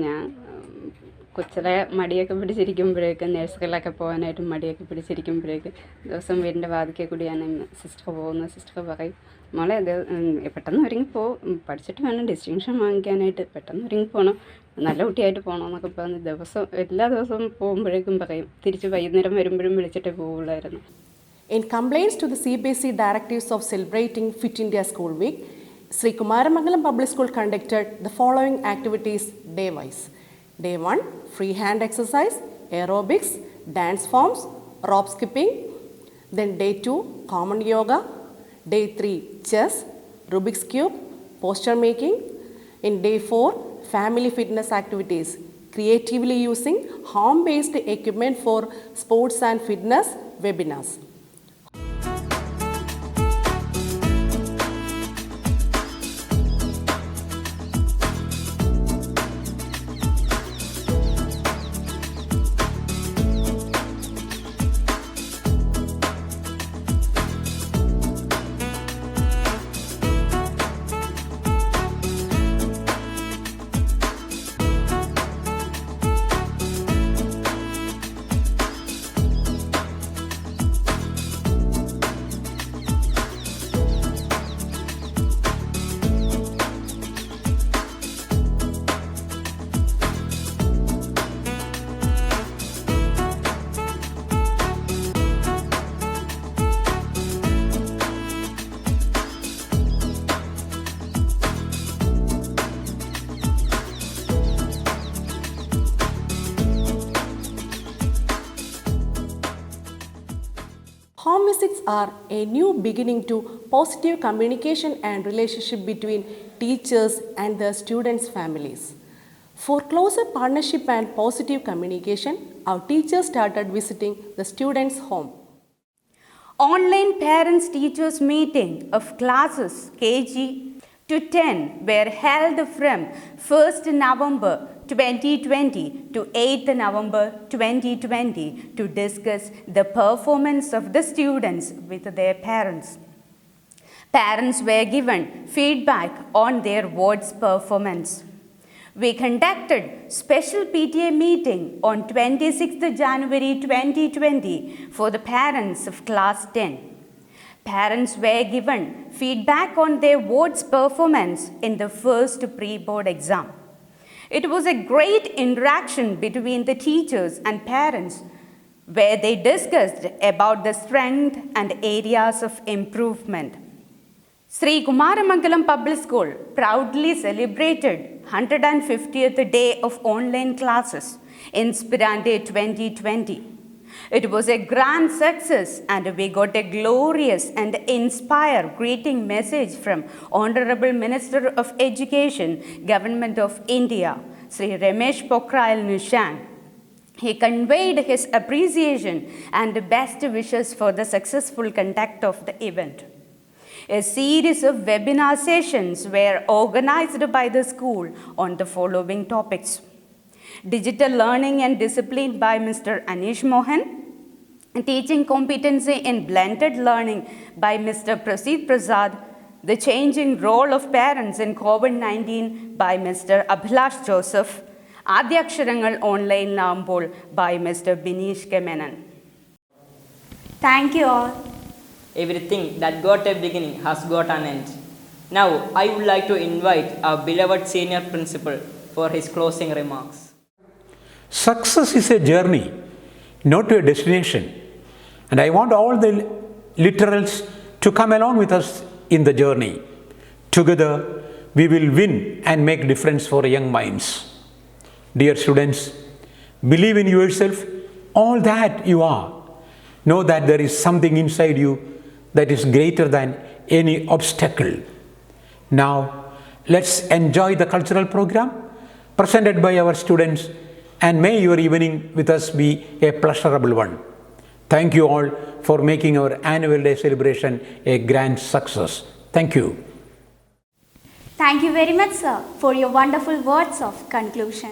ഞാൻ കൊച്ചിലെ മടിയൊക്കെ പിടിച്ചിരിക്കുമ്പോഴേക്കും നഴ്സറിയിലൊക്കെ പോകാനായിട്ട് മടിയൊക്കെ പിടിച്ചിരിക്കുമ്പോഴേക്കും ദിവസം വീടിൻ്റെ വാതിക്കൽ കൂടിയാണ് സിസ്റ്റർ പോകുന്നത്. സിസ്റ്റർ പറയും, മോളെ പെട്ടെന്ന് ഒരുങ്ങിപ്പോ, പഠിച്ചിട്ട് വേണം ഡിസ്റ്റിങ്ഷൻ വാങ്ങിക്കാനായിട്ട്, പെട്ടെന്ന് ഒരുങ്ങിപ്പോണം, നല്ല കുട്ടിയായിട്ട് പോകണമെന്നൊക്കെ പറഞ്ഞ് എല്ലാ ദിവസവും പോകുമ്പോഴേക്കും പറയും. തിരിച്ച് വൈകുന്നേരം വരുമ്പോഴും വിളിച്ചിട്ടേ പോവുള്ളായിരുന്നു. In compliance to the CBSE directives of celebrating Fit India School Week, Sree Kumaramangalam Public School conducted the following activities day-wise. Day 1, free hand exercise, aerobics, dance forms, rope skipping. Then day 2, common yoga. Day 3, chess, Rubik's cube, posture making. In day 4, family fitness activities, creatively using home-based equipment for sports and fitness webinars. Home visits are a new beginning to positive communication and relationship between teachers and their students' families. For closer partnership and positive communication, our teachers started visiting the students' home. Online parents-teachers meeting of classes KG to 10 were held from 1st November 2020 to 8th November 2020 to discuss the performance of the students with their parents. Parents were given feedback on their ward's performance. We conducted special PTA meeting on 26th January 2020 for the parents of class 10. Parents were given feedback on their ward's performance in the first pre-board exam. It was a great interaction between the teachers and parents where they discussed about the strength and areas of improvement. Sree Kumaramangalam Public School proudly celebrated 150th day of online classes in Inspirante 2020. It was a grand success and we got a glorious and inspired greeting message from Honorable Minister of Education, Government of India, Sri Ramesh Pokhriyal Nishank. He conveyed his appreciation and best wishes for the successful conduct of the event. A series of webinar sessions were organized by the school on the following topics: digital learning and discipline by Mr. Anish Mohan, teaching competency in blended learning by Mr. Prasid Prasad, the changing role of parents in COVID-19 by Mr. Abhilash Joseph, Adyaksharangal Online Nambol by Mr. Binish Kemenan. Thank you all. Everything that got a beginning has got an end. Now, I would like to invite our beloved senior principal for his closing remarks. Success is a journey, not a destination. And I want all the literals to come along with us in the journey. Together, we will win and make difference for young minds. Dear students, believe in yourself, all that you are. Know that there is something inside you that is greater than any obstacle. Now, let's enjoy the cultural program presented by our students, and may your evening with us be a pleasurable one. Thank you all for making our annual day celebration a grand success. Thank you. Thank you very much, sir, for your wonderful words of conclusion.